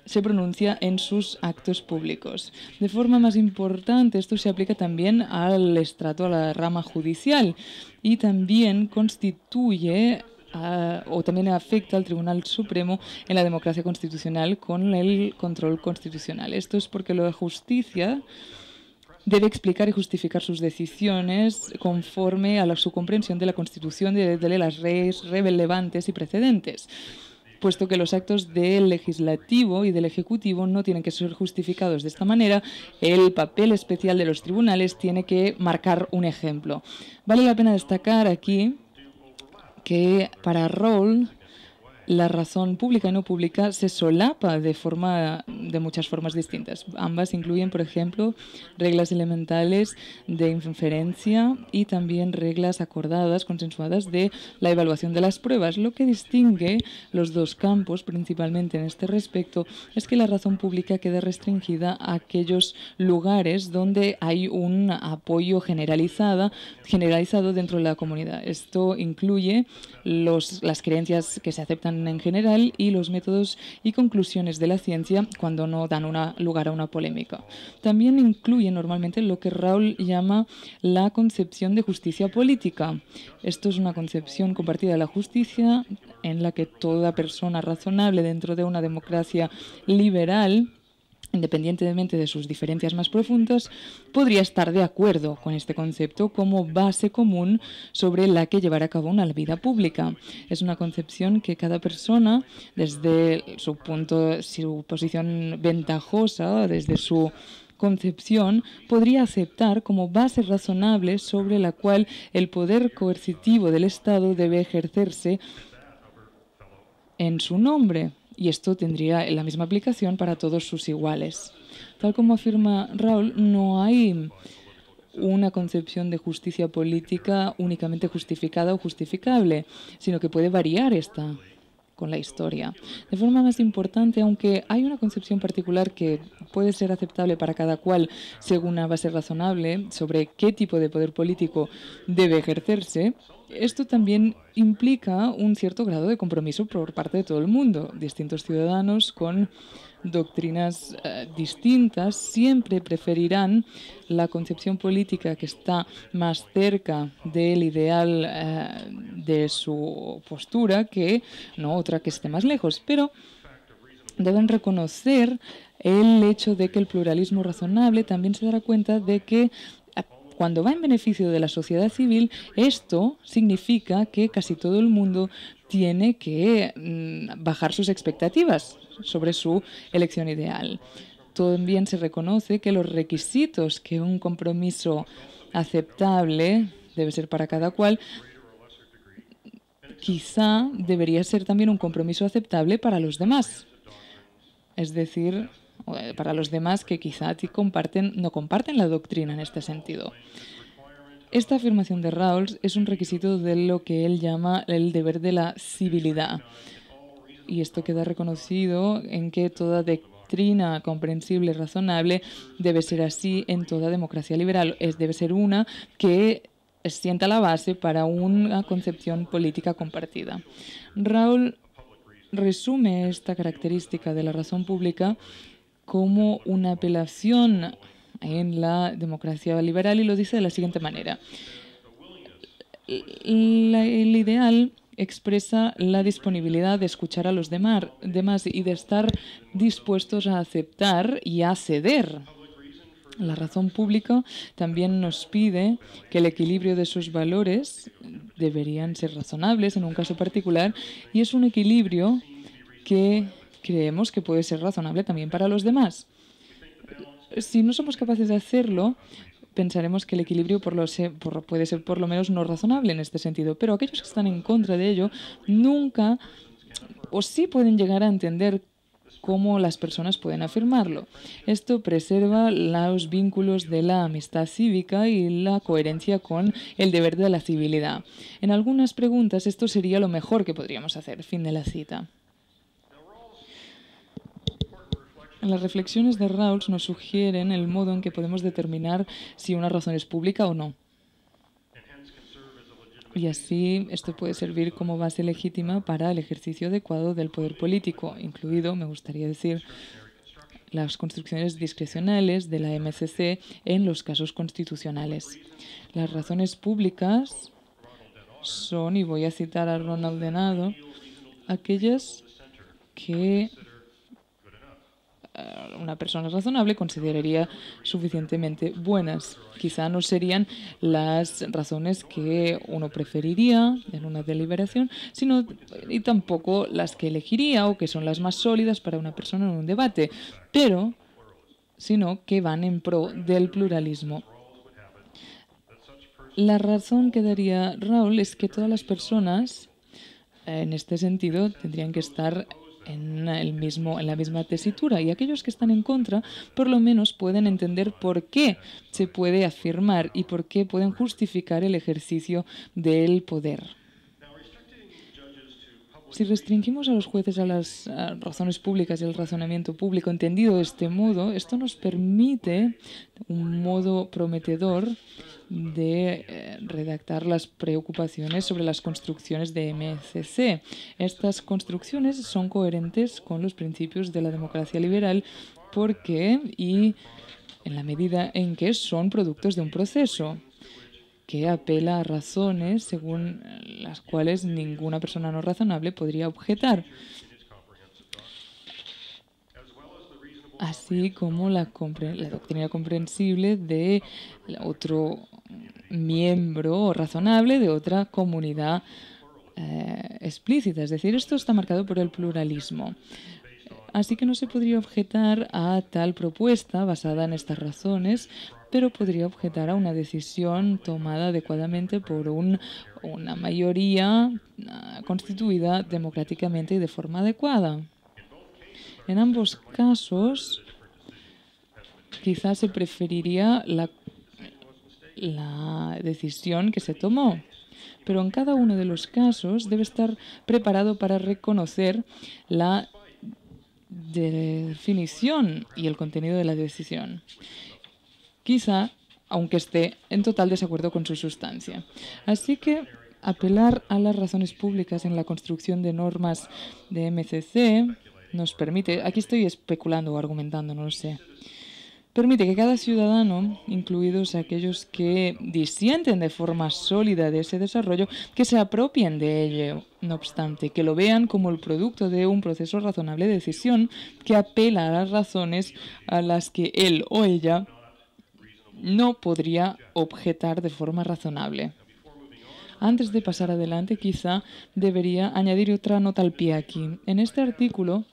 se pronuncia en sus actos públicos. De forma más importante, esto se aplica también al estrato, a la rama judicial, y también constituye o también afecta al Tribunal Supremo en la democracia constitucional con el control constitucional. Esto es porque la justicia debe explicar y justificar sus decisiones conforme a su comprensión de la Constitución, de las leyes relevantes y precedentes, puesto que los actos del legislativo y del ejecutivo no tienen que ser justificados de esta manera. El papel especial de los tribunales tiene que marcar un ejemplo. Vale la pena destacar aquí que para Rawls la razón pública y no pública se solapa de muchas formas distintas. Ambas incluyen, por ejemplo, reglas elementales de inferencia y también reglas acordadas, consensuadas de la evaluación de las pruebas. Lo que distingue los dos campos, principalmente en este respecto, es que la razón pública queda restringida a aquellos lugares donde hay un apoyo generalizado dentro de la comunidad. Esto incluye las creencias que se aceptan en general y los métodos y conclusiones de la ciencia cuando no dan lugar a una polémica. También incluye normalmente lo que Rawls llama la concepción de justicia política. Esto es una concepción compartida de la justicia en la que toda persona razonable dentro de una democracia liberal, independientemente de sus diferencias más profundas, podría estar de acuerdo con este concepto como base común sobre la que llevar a cabo una vida pública. Es una concepción que cada persona, desde su posición ventajosa, desde su concepción, podría aceptar como base razonable sobre la cual el poder coercitivo del Estado debe ejercerse en su nombre. Y esto tendría la misma aplicación para todos sus iguales. Tal como afirma Rawls, no hay una concepción de justicia política únicamente justificada o justificable, sino que puede variar esta con la historia. De forma más importante, aunque hay una concepción particular que puede ser aceptable para cada cual según una base razonable sobre qué tipo de poder político debe ejercerse, esto también implica un cierto grado de compromiso por parte de todo el mundo. Distintos ciudadanos con doctrinas distintas siempre preferirán la concepción política que está más cerca del ideal de su postura que no otra que esté más lejos. Pero deben reconocer el hecho de que el pluralismo razonable también se dará cuenta de que cuando va en beneficio de la sociedad civil, esto significa que casi todo el mundo tiene que bajar sus expectativas sobre su elección ideal. También se reconoce que los requisitos que un compromiso aceptable debe ser para cada cual, quizá debería ser también un compromiso aceptable para los demás. Es decir, para los demás que quizá no comparten la doctrina en este sentido. Esta afirmación de Rawls es un requisito de lo que él llama el deber de la civilidad. Y esto queda reconocido en que toda doctrina comprensible y razonable debe ser así en toda democracia liberal. Debe ser una que sienta la base para una concepción política compartida. Rawls resume esta característica de la razón pública como una apelación en la democracia liberal y lo dice de la siguiente manera. El ideal expresa la disponibilidad de escuchar a los demás y de estar dispuestos a aceptar y a ceder. La razón pública también nos pide que el equilibrio de sus valores deberían ser razonables en un caso particular y es un equilibrio que creemos que puede ser razonable también para los demás. Si no somos capaces de hacerlo, pensaremos que el equilibrio puede ser por lo menos no razonable en este sentido. Pero aquellos que están en contra de ello nunca o sí pueden llegar a entender cómo las personas pueden afirmarlo. Esto preserva los vínculos de la amistad cívica y la coherencia con el deber de la civilidad. En algunas preguntas esto sería lo mejor que podríamos hacer. Fin de la cita. Las reflexiones de Rawls nos sugieren el modo en que podemos determinar si una razón es pública o no. Y así esto puede servir como base legítima para el ejercicio adecuado del poder político, incluido, me gustaría decir, las construcciones discrecionales de la MCC en los casos constitucionales. Las razones públicas son, y voy a citar a Ronald Denado, aquellas que una persona razonable consideraría suficientemente buenas. Quizá no serían las razones que uno preferiría en una deliberación, y tampoco las que elegiría o que son las más sólidas para una persona en un debate, sino que van en pro del pluralismo. La razón que daría Rawls es que todas las personas, en este sentido, tendrían que estar en la misma tesitura, y aquellos que están en contra por lo menos pueden entender por qué se puede afirmar y por qué pueden justificar el ejercicio del poder. Si restringimos a los jueces a las razones públicas y al razonamiento público entendido de este modo, esto nos permite un modo prometedor de redactar las preocupaciones sobre las construcciones de MCC. Estas construcciones son coherentes con los principios de la democracia liberal y en la medida en que son productos de un proceso que apela a razones según las cuales ninguna persona no razonable podría objetar, así como la doctrina comprensible de otro miembro razonable de otra comunidad explícita. Es decir, esto está marcado por el pluralismo. Así que no se podría objetar a tal propuesta basada en estas razones, pero podría objetar a una decisión tomada adecuadamente por una mayoría constituida democráticamente y de forma adecuada. En ambos casos, quizás se preferiría la decisión que se tomó, pero en cada uno de los casos debe estar preparado para reconocer la definición y el contenido de la decisión, quizá aunque esté en total desacuerdo con su sustancia. Así que apelar a las razones públicas en la construcción de normas de MCC nos permite, aquí estoy especulando o argumentando, no lo sé, permite que cada ciudadano, incluidos aquellos que disienten de forma sólida de ese desarrollo, que se apropien de ello, no obstante, que lo vean como el producto de un proceso razonable de decisión que apela a las razones a las que él o ella no podría objetar de forma razonable. Antes de pasar adelante, quizá debería añadir otra nota al pie aquí. En este artículo,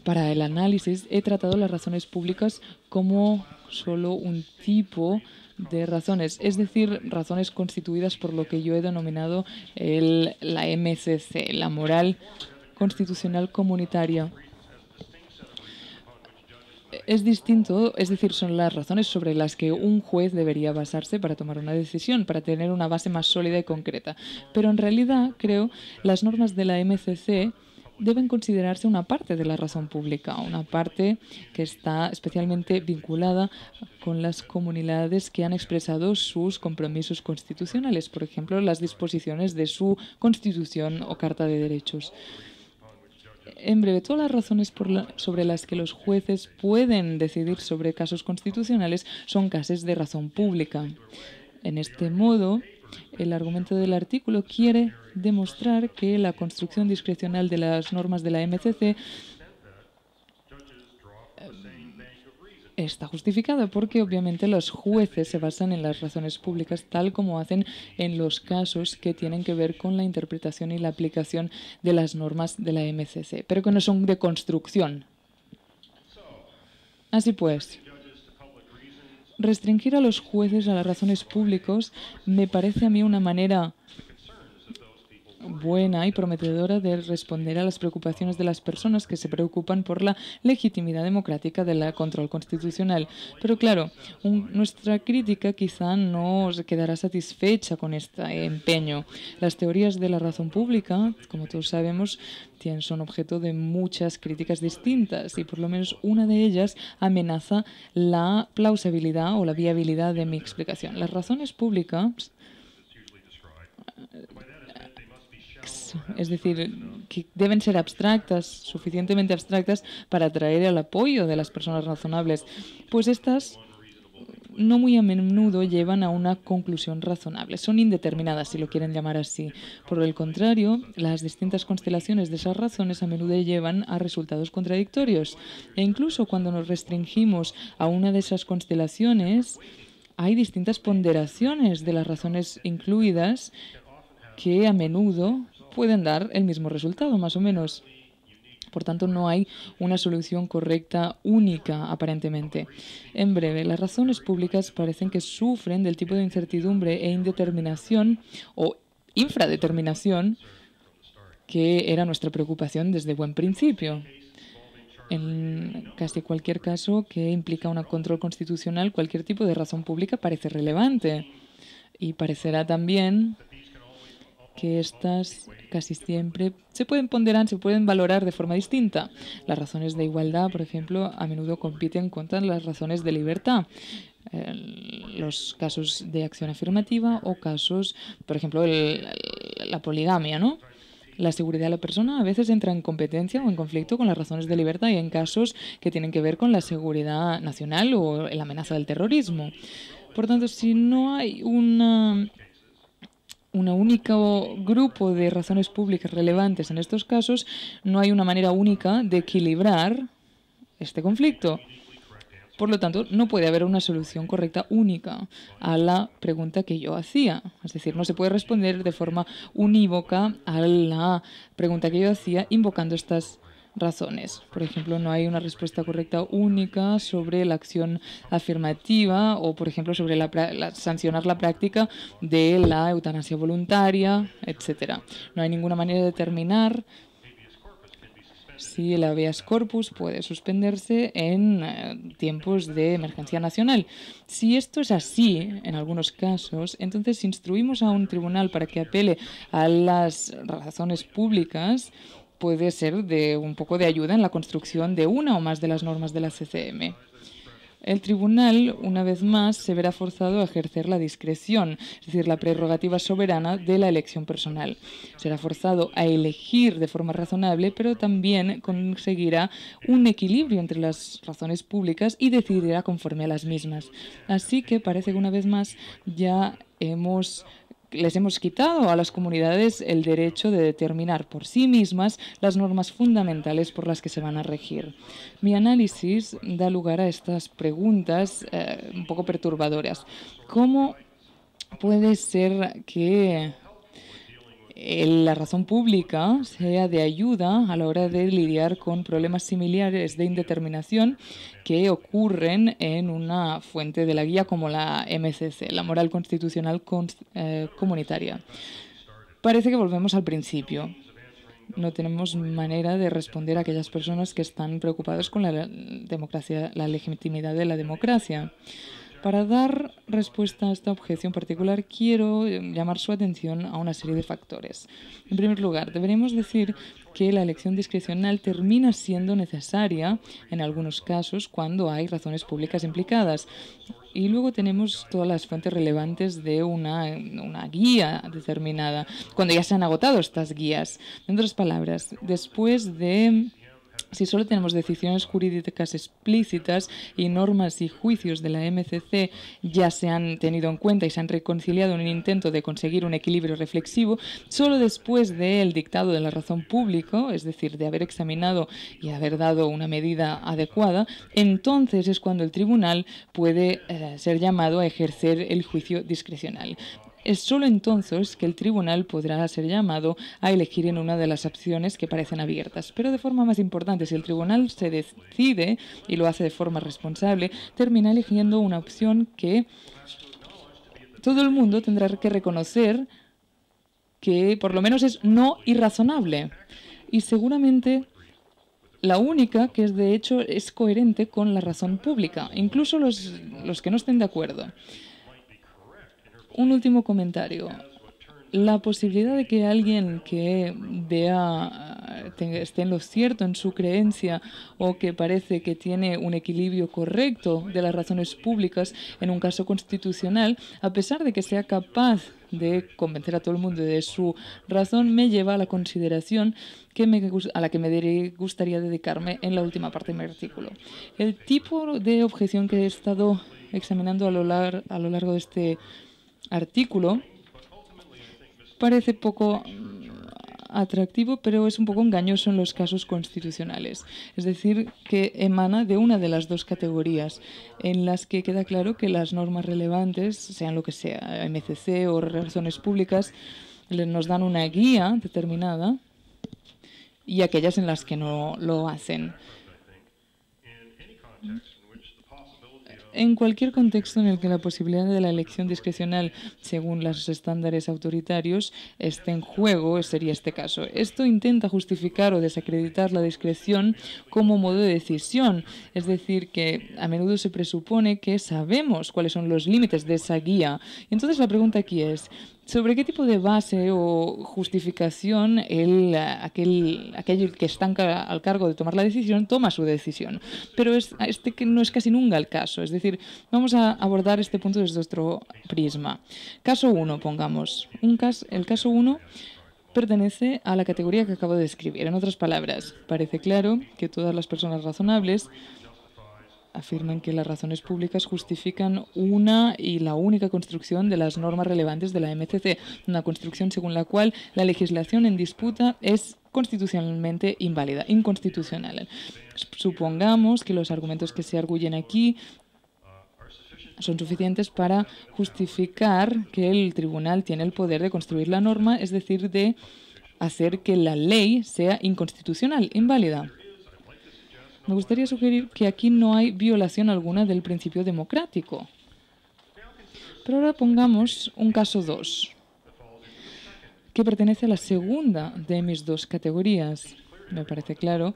para el análisis, he tratado las razones públicas como solo un tipo de razones, es decir, razones constituidas por lo que yo he denominado la MCC, la moral constitucional comunitaria. Es distinto, es decir, son las razones sobre las que un juez debería basarse para tomar una decisión, para tener una base más sólida y concreta. Pero en realidad, creo, las normas de la MCC deben considerarse una parte de la razón pública, una parte que está especialmente vinculada con las comunidades que han expresado sus compromisos constitucionales, por ejemplo, las disposiciones de su Constitución o Carta de Derechos. En breve, todas las razones sobre las que los jueces pueden decidir sobre casos constitucionales son casos de razón pública. En este modo, el argumento del artículo quiere demostrar que la construcción discrecional de las normas de la MCC está justificada porque obviamente los jueces se basan en las razones públicas tal como hacen en los casos que tienen que ver con la interpretación y la aplicación de las normas de la MCC, pero que no son de construcción. Así pues, restringir a los jueces a las razones públicas me parece a mí una manera buena y prometedora de responder a las preocupaciones de las personas que se preocupan por la legitimidad democrática del control constitucional. Pero claro, nuestra crítica quizá no se quedará satisfecha con este empeño. Las teorías de la razón pública, como todos sabemos, son objeto de muchas críticas distintas y por lo menos una de ellas amenaza la plausibilidad o la viabilidad de mi explicación. Las razones públicas, es decir, que deben ser abstractas, suficientemente abstractas para atraer el apoyo de las personas razonables, pues estas no muy a menudo llevan a una conclusión razonable. Son indeterminadas, si lo quieren llamar así. Por el contrario, las distintas constelaciones de esas razones a menudo llevan a resultados contradictorios. E incluso cuando nos restringimos a una de esas constelaciones, hay distintas ponderaciones de las razones incluidas que a menudo pueden dar el mismo resultado, más o menos. Por tanto, no hay una solución correcta única, aparentemente. En breve, las razones públicas parecen que sufren del tipo de incertidumbre e indeterminación o infradeterminación que era nuestra preocupación desde buen principio. En casi cualquier caso que implica un control constitucional, cualquier tipo de razón pública parece relevante. Y parecerá también que estas casi siempre se pueden ponderar, se pueden valorar de forma distinta. Las razones de igualdad, por ejemplo, a menudo compiten contra las razones de libertad. Los casos de acción afirmativa o casos, por ejemplo, la poligamia, ¿no? La seguridad de la persona a veces entra en competencia o en conflicto con las razones de libertad y en casos que tienen que ver con la seguridad nacional o la amenaza del terrorismo. Por tanto, si no hay un único grupo de razones públicas relevantes en estos casos, no hay una manera única de equilibrar este conflicto. Por lo tanto, no puede haber una solución correcta única a la pregunta que yo hacía. Es decir, no se puede responder de forma unívoca a la pregunta que yo hacía invocando estas razones. Por ejemplo, no hay una respuesta correcta única sobre la acción afirmativa o, por ejemplo, sobre sancionar la práctica de la eutanasia voluntaria, etc. No hay ninguna manera de determinar si el habeas corpus puede suspenderse en tiempos de emergencia nacional. Si esto es así, en algunos casos, entonces instruimos a un tribunal para que apele a las razones públicas. Puede ser de un poco de ayuda en la construcción de una o más de las normas de la CCM. El tribunal, una vez más, se verá forzado a ejercer la discreción, es decir, la prerrogativa soberana de la elección personal. Será forzado a elegir de forma razonable, pero también conseguirá un equilibrio entre las razones públicas y decidirá conforme a las mismas. Así que parece que una vez más ya les hemos quitado a las comunidades el derecho de determinar por sí mismas las normas fundamentales por las que se van a regir. Mi análisis da lugar a estas preguntas un poco perturbadoras. ¿Cómo puede ser que la razón pública sea de ayuda a la hora de lidiar con problemas similares de indeterminación que ocurren en una fuente de la guía como la MCC, la Moral Constitucional Comunitaria? Parece que volvemos al principio. No tenemos manera de responder a aquellas personas que están preocupadas con la democracia, la legitimidad de la democracia. Para dar respuesta a esta objeción particular, quiero llamar su atención a una serie de factores. En primer lugar, deberíamos decir que la elección discrecional termina siendo necesaria en algunos casos cuando hay razones públicas implicadas. Y luego tenemos todas las fuentes relevantes de una guía determinada, cuando ya se han agotado estas guías. En otras palabras, si solo tenemos decisiones jurídicas explícitas y normas y juicios de la MCC ya se han tenido en cuenta y se han reconciliado en un intento de conseguir un equilibrio reflexivo, solo después del dictado de la razón pública, es decir, de haber examinado y haber dado una medida adecuada, entonces es cuando el tribunal puede ser llamado a ejercer el juicio discrecional. Es solo entonces que el tribunal podrá ser llamado a elegir en una de las opciones que parecen abiertas. Pero de forma más importante, si el tribunal se decide, y lo hace de forma responsable, termina eligiendo una opción que todo el mundo tendrá que reconocer que por lo menos es no irrazonable. Y seguramente la única que de hecho es coherente con la razón pública, incluso los que no estén de acuerdo. Un último comentario. La posibilidad de que alguien que esté en lo cierto en su creencia o que parece que tiene un equilibrio correcto de las razones públicas en un caso constitucional, a pesar de que sea capaz de convencer a todo el mundo de su razón, me lleva a la consideración a la que me gustaría dedicarme en la última parte de mi artículo. El tipo de objeción que he estado examinando a lo largo de este artículo, parece poco atractivo, pero es un poco engañoso en los casos constitucionales. Es decir, que emana de una de las dos categorías, en las que queda claro que las normas relevantes, sean lo que sea, MCC o razones públicas, nos dan una guía determinada, y aquellas en las que no lo hacen. En cualquier contexto en el que la posibilidad de la elección discrecional según los estándares autoritarios esté en juego, sería este caso. Esto intenta justificar o desacreditar la discreción como modo de decisión, es decir, que a menudo se presupone que sabemos cuáles son los límites de esa guía. Y entonces la pregunta aquí es, ¿sobre qué tipo de base o justificación aquel que está al cargo de tomar la decisión toma su decisión? Pero este que no es casi nunca el caso. Es decir, vamos a abordar este punto desde otro prisma. Caso 1, pongamos. El caso 1 pertenece a la categoría que acabo de describir. En otras palabras, parece claro que todas las personas razonables afirman que las razones públicas justifican una y la única construcción de las normas relevantes de la MCC, una construcción según la cual la legislación en disputa es constitucionalmente inválida, inconstitucional. Supongamos que los argumentos que se arguyen aquí son suficientes para justificar que el tribunal tiene el poder de construir la norma, es decir, de hacer que la ley sea inconstitucional, inválida. Me gustaría sugerir que aquí no hay violación alguna del principio democrático. Pero ahora pongamos un caso 2, que pertenece a la segunda de mis dos categorías. Me parece claro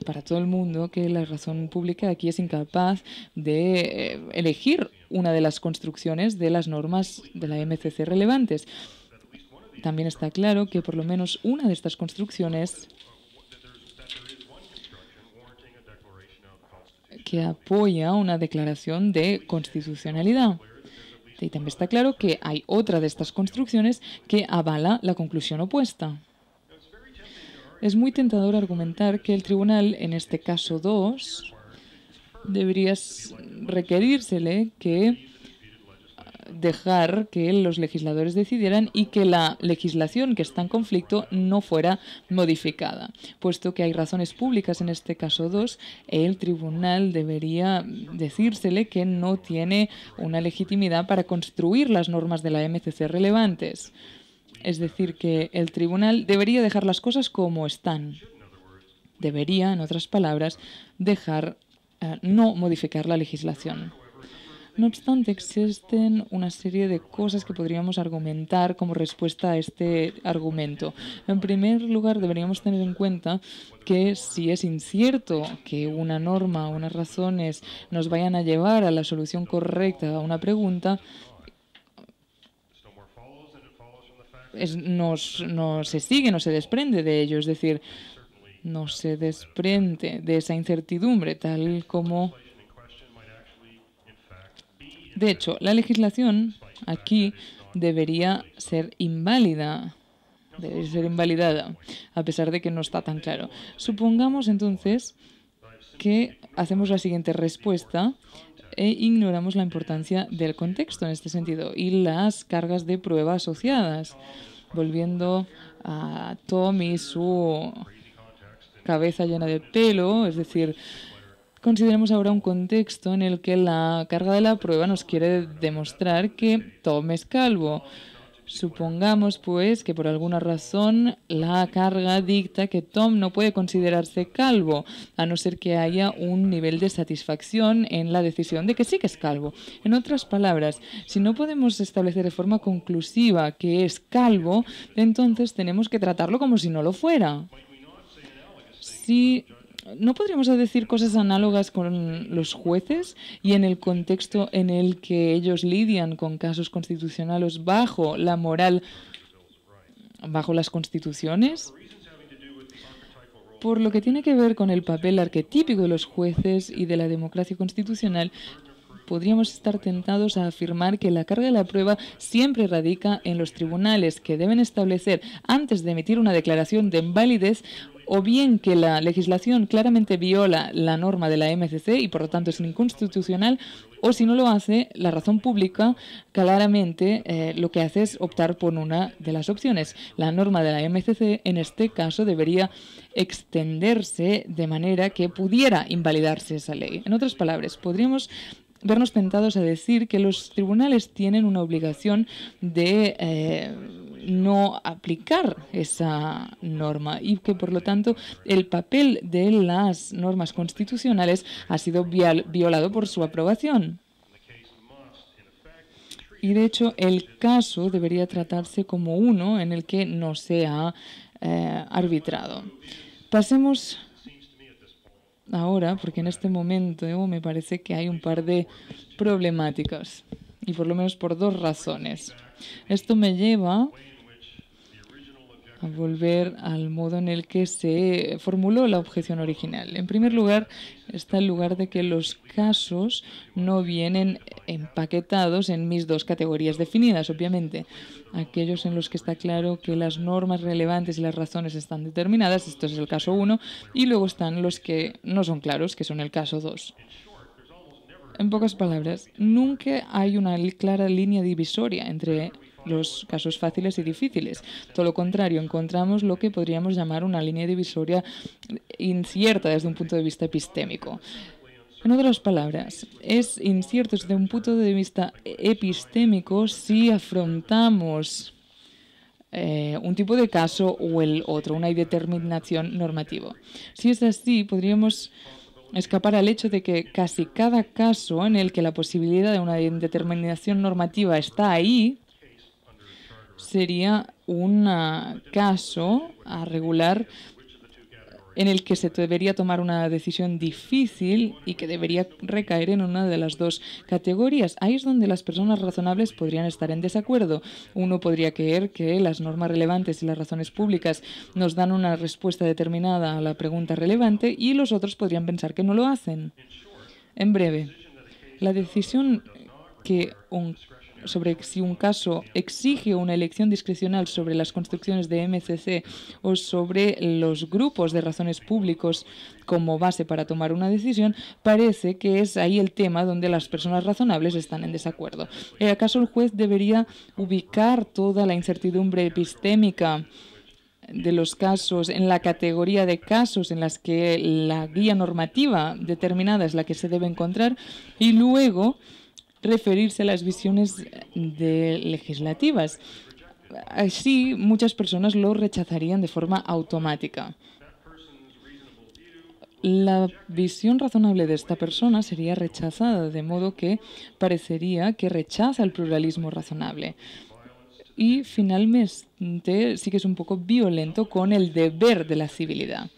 para todo el mundo que la razón pública aquí es incapaz de elegir una de las construcciones de las normas de la MCC relevantes. También está claro que por lo menos una de estas construcciones que apoya una declaración de constitucionalidad. Y también está claro que hay otra de estas construcciones que avala la conclusión opuesta. Es muy tentador argumentar que el tribunal, en este caso 2, debería requerírsele que dejar que los legisladores decidieran y que la legislación que está en conflicto no fuera modificada. Puesto que hay razones públicas en este caso 2, el tribunal debería decírsele que no tiene una legitimidad para construir las normas de la MCC relevantes. Es decir, que el tribunal debería dejar las cosas como están. Debería, en otras palabras, no modificar la legislación. No obstante, existen una serie de cosas que podríamos argumentar como respuesta a este argumento. En primer lugar, deberíamos tener en cuenta que si es incierto que una norma o unas razones nos vayan a llevar a la solución correcta a una pregunta, no se sigue, no se desprende de ello. Es decir, no se desprende de esa incertidumbre tal como... De hecho, la legislación aquí debería ser inválida, a pesar de que no está tan claro. Supongamos entonces que hacemos la siguiente respuesta e ignoramos la importancia del contexto en este sentido y las cargas de prueba asociadas. Volviendo a Tom y su cabeza llena de pelo, es decir, consideremos ahora un contexto en el que la carga de la prueba nos quiere demostrar que Tom es calvo. Supongamos, pues, que por alguna razón la carga dicta que Tom no puede considerarse calvo, a no ser que haya un nivel de satisfacción en la decisión de que sí que es calvo. En otras palabras, si no podemos establecer de forma conclusiva que es calvo, entonces tenemos que tratarlo como si no lo fuera. ¿No podríamos decir cosas análogas con los jueces y en el contexto en el que ellos lidian con casos constitucionales bajo la moral, bajo las constituciones? Por lo que tiene que ver con el papel arquetípico de los jueces y de la democracia constitucional, podríamos estar tentados a afirmar que la carga de la prueba siempre radica en los tribunales, que deben establecer, antes de emitir una declaración de invalidez, o bien que la legislación claramente viola la norma de la MCC y por lo tanto es inconstitucional, o si no lo hace, la razón pública claramente lo que hace es optar por una de las opciones. La norma de la MCC en este caso debería extenderse de manera que pudiera invalidarse esa ley. En otras palabras, podríamos vernos tentados a decir que los tribunales tienen una obligación de no aplicar esa norma y que por lo tanto el papel de las normas constitucionales ha sido violado por su aprobación. Y de hecho el caso debería tratarse como uno en el que no se ha arbitrado. Pasemos ahora, porque en este momento me parece que hay un par de problemáticas, y por lo menos por dos razones. Esto me lleva a volver al modo en el que se formuló la objeción original. En primer lugar, está el lugar de que los casos no vienen empaquetados en mis dos categorías definidas, obviamente. Aquellos en los que está claro que las normas relevantes y las razones están determinadas, esto es el caso 1, y luego están los que no son claros, que son el caso 2. En pocas palabras, nunca hay una clara línea divisoria entre los casos fáciles y difíciles. Todo lo contrario, encontramos lo que podríamos llamar una línea divisoria incierta desde un punto de vista epistémico. En otras palabras, es incierto desde un punto de vista epistémico si afrontamos un tipo de caso o el otro, una indeterminación normativa. Si es así, podríamos escapar al hecho de que casi cada caso en el que la posibilidad de una indeterminación normativa está ahí, sería un caso a regular en el que se debería tomar una decisión difícil y que debería recaer en una de las dos categorías. Ahí es donde las personas razonables podrían estar en desacuerdo. Uno podría creer que las normas relevantes y las razones públicas nos dan una respuesta determinada a la pregunta relevante y los otros podrían pensar que no lo hacen. En breve, la decisión sobre si un caso exige una elección discrecional sobre las construcciones de MCC o sobre los grupos de razones públicos como base para tomar una decisión, parece que es ahí el tema donde las personas razonables están en desacuerdo. ¿Acaso el juez debería ubicar toda la incertidumbre epistémica de los casos en la categoría de casos en las que la guía normativa determinada es la que se debe encontrar y luego referirse a las visiones legislativas? Así, muchas personas lo rechazarían de forma automática. La visión razonable de esta persona sería rechazada, de modo que parecería que rechaza el pluralismo razonable. Y finalmente sí que es un poco violento con el deber de la civilidad.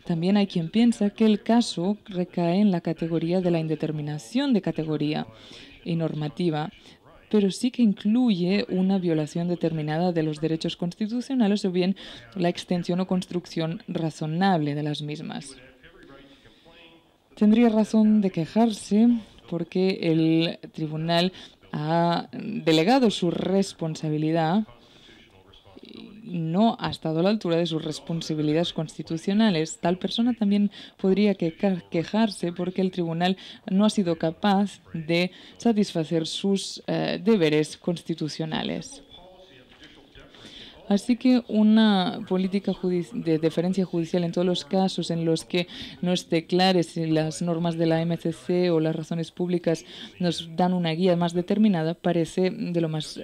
También hay quien piensa que el caso recae en la categoría de la indeterminación de categoría y normativa, pero sí que incluye una violación determinada de los derechos constitucionales o bien la extensión o construcción razonable de las mismas. Tendría razón de quejarse porque el tribunal ha delegado su responsabilidad no ha estado a la altura de sus responsabilidades constitucionales. Tal persona también podría quejarse porque el tribunal no ha sido capaz de satisfacer sus deberes constitucionales. Así que una política de deferencia judicial en todos los casos en los que no esté claro si las normas de la MCC o las razones públicas nos dan una guía más determinada parece de lo más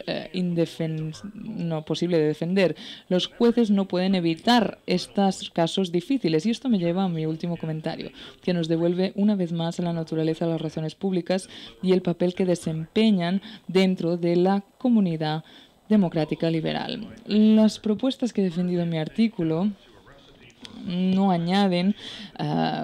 no posible de defender. Los jueces no pueden evitar estos casos difíciles y esto me lleva a mi último comentario, que nos devuelve una vez más a la naturaleza de las razones públicas y el papel que desempeñan dentro de la comunidad democrática liberal. Las propuestas que he defendido en mi artículo no añaden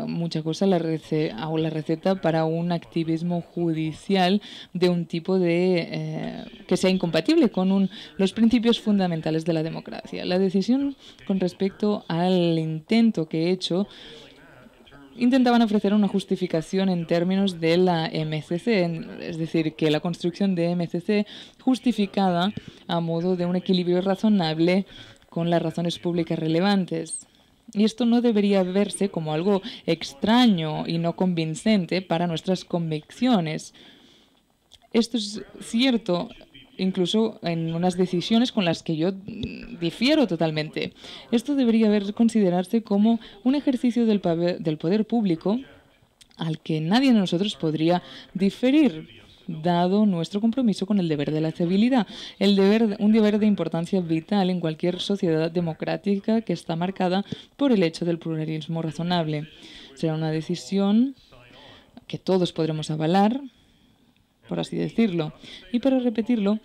mucha cosa a la receta para un activismo judicial de un tipo que sea incompatible con los principios fundamentales de la democracia. La decisión con respecto al intento que he hecho intentaban ofrecer una justificación en términos de la MCC, es decir, que la construcción de MCC justificada a modo de un equilibrio razonable con las razones públicas relevantes. Y esto no debería verse como algo extraño y no convincente para nuestras convicciones. Esto es cierto incluso en unas decisiones con las que yo difiero totalmente. Esto debería considerarse como un ejercicio del poder público al que nadie de nosotros podría diferir, dado nuestro compromiso con el deber de la civilidad, un deber de importancia vital en cualquier sociedad democrática que está marcada por el hecho del pluralismo razonable. Será una decisión que todos podremos avalar, por así decirlo. Y para repetirlo,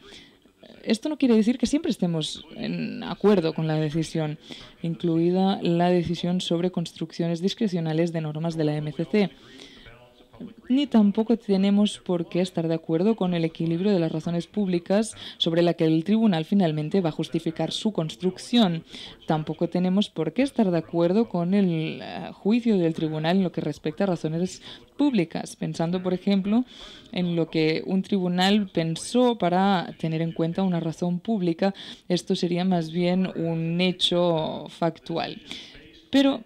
esto no quiere decir que siempre estemos en acuerdo con la decisión, incluida la decisión sobre construcciones discrecionales de normas de la MCC. Ni tampoco tenemos por qué estar de acuerdo con el equilibrio de las razones públicas sobre la que el tribunal finalmente va a justificar su construcción. Tampoco tenemos por qué estar de acuerdo con el juicio del tribunal en lo que respecta a razones públicas, pensando, por ejemplo, en lo que un tribunal pensó para tener en cuenta una razón pública. Esto sería más bien un hecho factual. Pero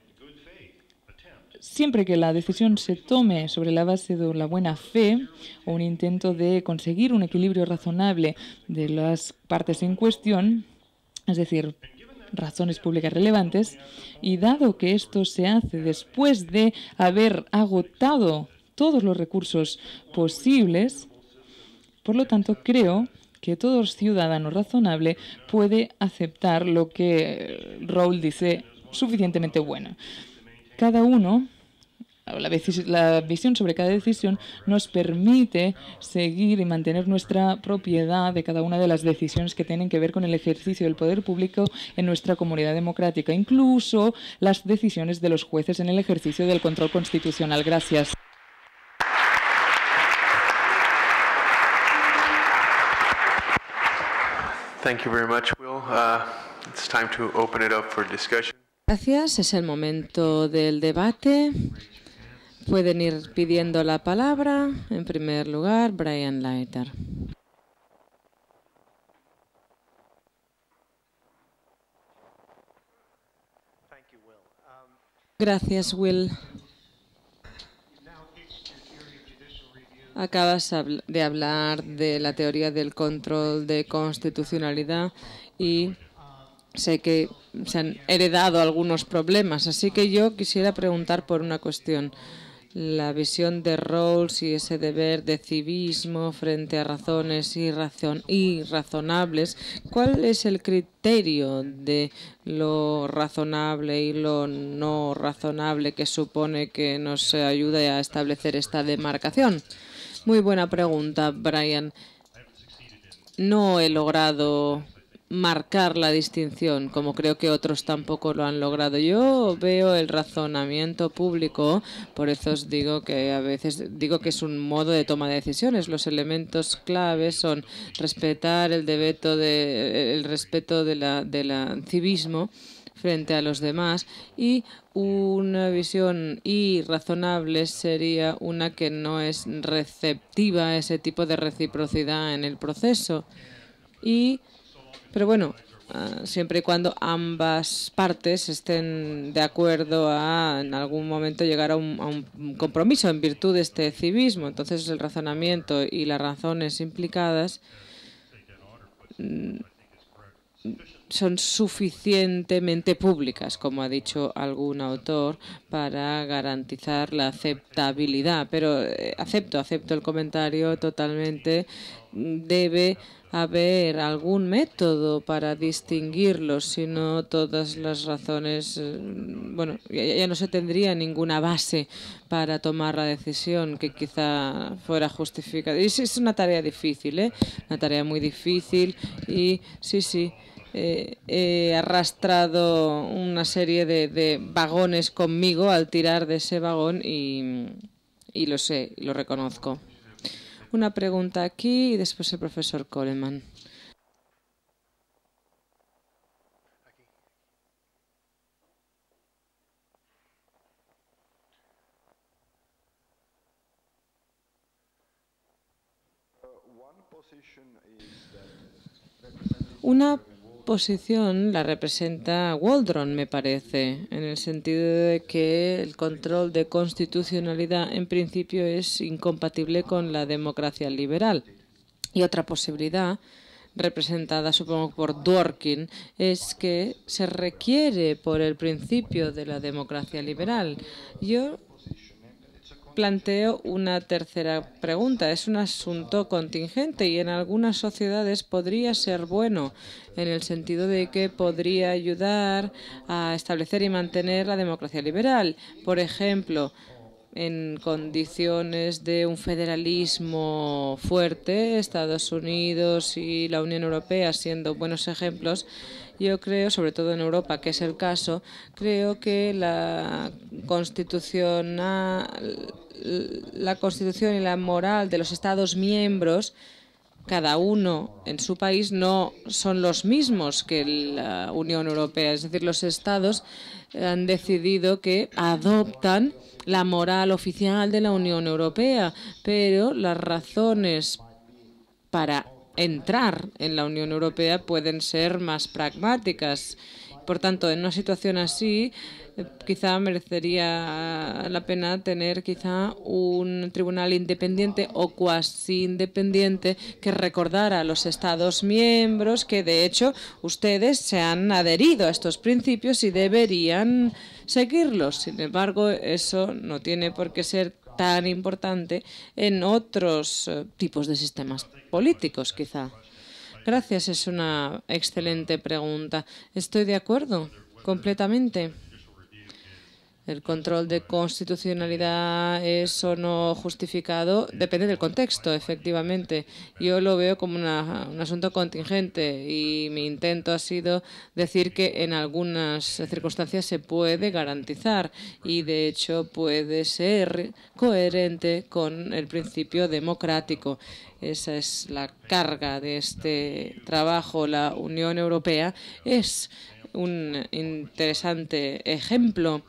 siempre que la decisión se tome sobre la base de la buena fe o un intento de conseguir un equilibrio razonable de las partes en cuestión, es decir, razones públicas relevantes, y dado que esto se hace después de haber agotado todos los recursos posibles, por lo tanto, creo que todo ciudadano razonable puede aceptar lo que Rawls dice suficientemente bueno. Cada uno, la visión sobre cada decisión nos permite seguir y mantener nuestra propiedad de cada una de las decisiones que tienen que ver con el ejercicio del poder público en nuestra comunidad democrática, incluso las decisiones de los jueces en el ejercicio del control constitucional. Gracias. Thank you very much, Will. It's time to open it up for discussion. Gracias, es el momento del debate. Pueden ir pidiendo la palabra. En primer lugar, Brian Leiter. Gracias, Will. Acabas de hablar de la teoría del control de constitucionalidad y sé que se han heredado algunos problemas, así que yo quisiera preguntar por una cuestión. La visión de Rawls y ese deber de civismo frente a razones irrazonables, ¿cuál es el criterio de lo razonable y lo no razonable que supone que nos ayude a establecer esta demarcación? Muy buena pregunta, Brian. No he logrado marcar la distinción, como creo que otros tampoco lo han logrado. Yo veo el razonamiento público, por eso os digo que a veces digo que es un modo de toma de decisiones. Los elementos claves son respetar el respeto de la civismo frente a los demás, y una visión irrazonable sería una que no es receptiva a ese tipo de reciprocidad en el proceso. Pero bueno, siempre y cuando ambas partes estén de acuerdo a en algún momento llegar a un compromiso en virtud de este civismo. Entonces el razonamiento y las razones implicadas son suficientemente públicas, como ha dicho algún autor, para garantizar la aceptabilidad. Pero acepto el comentario totalmente. Debe haber algún método para distinguirlos, si no todas las razones, bueno, ya no se tendría ninguna base para tomar la decisión que quizá fuera justificada. Y es una tarea difícil, una tarea muy difícil, y sí. He arrastrado una serie de vagones conmigo al tirar de ese vagón y lo sé, y lo reconozco. Una pregunta aquí y después el profesor Coleman. Una posición la representa Waldron, me parece, en el sentido de que el control de constitucionalidad en principio es incompatible con la democracia liberal. Y otra posibilidad, representada supongo por Dworkin, es que se requiere por el principio de la democracia liberal. Yo planteo una tercera pregunta. Es un asunto contingente y en algunas sociedades podría ser bueno en el sentido de que podría ayudar a establecer y mantener la democracia liberal. Por ejemplo, en condiciones de un federalismo fuerte, Estados Unidos y la Unión Europea siendo buenos ejemplos, yo creo, sobre todo en Europa, que es el caso, creo que la Constitución y la moral de los Estados miembros, cada uno en su país, no son los mismos que la Unión Europea. Es decir, los Estados han decidido que adoptan la moral oficial de la Unión Europea, pero las razones para entrar en la Unión Europea pueden ser más pragmáticas. Por tanto, en una situación así, quizá merecería la pena tener quizá un tribunal independiente o cuasi independiente que recordara a los Estados miembros que, de hecho, ustedes se han adherido a estos principios y deberían seguirlos. Sin embargo, eso no tiene por qué ser tan importante en otros tipos de sistemas políticos, quizá. Gracias, es una excelente pregunta. Estoy de acuerdo completamente. El control de constitucionalidad es o no justificado, depende del contexto, efectivamente. Yo lo veo como un asunto contingente y mi intento ha sido decir que en algunas circunstancias se puede garantizar y, de hecho, puede ser coherente con el principio democrático. Esa es la carga de este trabajo. La Unión Europea es un interesante ejemplo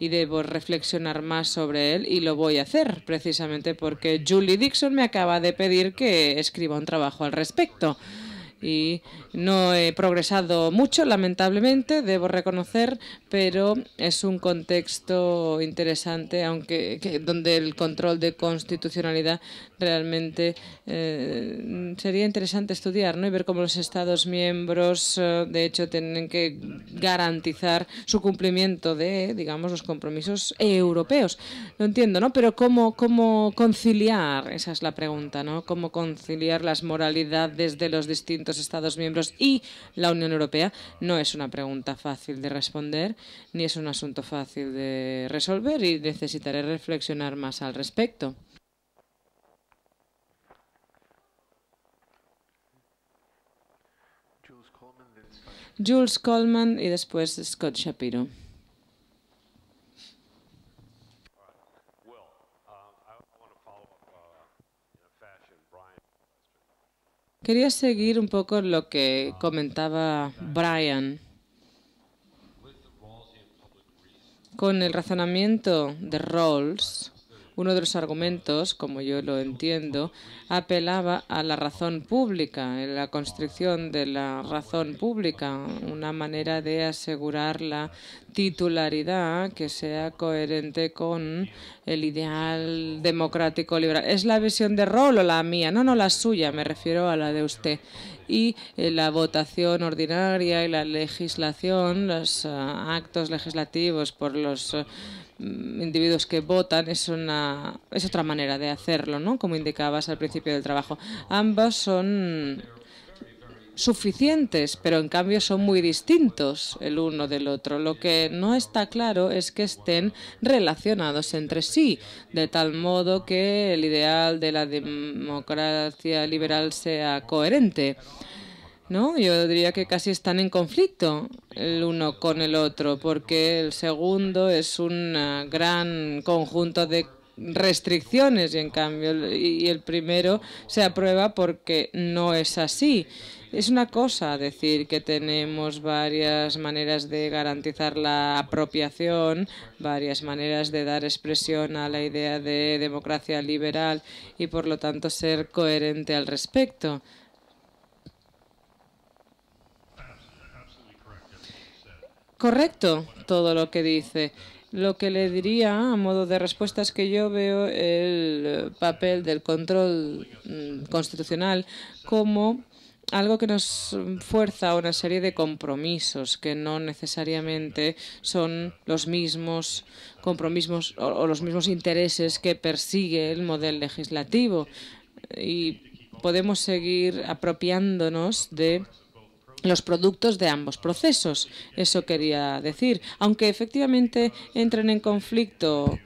y debo reflexionar más sobre él y lo voy a hacer precisamente porque Julie Dixon me acaba de pedir que escriba un trabajo al respecto. Y no he progresado mucho, lamentablemente, debo reconocer, pero es un contexto interesante, aunque donde el control de constitucionalidad realmente sería interesante estudiar, ¿no? Y ver cómo los Estados miembros, de hecho, tienen que garantizar su cumplimiento de, digamos, los compromisos europeos. Lo entiendo, ¿no? Pero ¿cómo conciliar? Esa es la pregunta, ¿no? ¿Cómo conciliar las moralidades de los distintos Estados miembros y la Unión Europea? No es una pregunta fácil de responder, ni es un asunto fácil de resolver y necesitaré reflexionar más al respecto. Jules Coleman y después Scott Shapiro. Quería seguir un poco lo que comentaba Brian. Con el razonamiento de Rawls, uno de los argumentos, como yo lo entiendo, apelaba a la razón pública, la constricción de la razón pública, una manera de asegurar la titularidad que sea coherente con el ideal democrático liberal. ¿Es la visión de Rawls o la mía? No, la suya, me refiero a la de usted. Y la votación ordinaria y la legislación, los actos legislativos por los individuos que votan es otra manera de hacerlo, ¿no? Como indicabas al principio del trabajo. Ambos son suficientes, pero en cambio son muy distintos el uno del otro. Lo que no está claro es que estén relacionados entre sí, de tal modo que el ideal de la democracia liberal sea coherente, ¿no? Yo diría que casi están en conflicto el uno con el otro, porque el segundo es un gran conjunto de restricciones y en cambio y el primero se aprueba porque no es así. Es una cosa decir que tenemos varias maneras de garantizar la apropiación, varias maneras de dar expresión a la idea de democracia liberal y por lo tanto ser coherente al respecto. correcto todo lo que dice. Lo que le diría a modo de respuesta es que yo veo el papel del control constitucional como algo que nos fuerza a una serie de compromisos que no necesariamente son los mismos compromisos o los mismos intereses que persigue el modelo legislativo. Y podemos seguir apropiándonos de los productos de ambos procesos. Eso quería decir. Aunque efectivamente entren en conflicto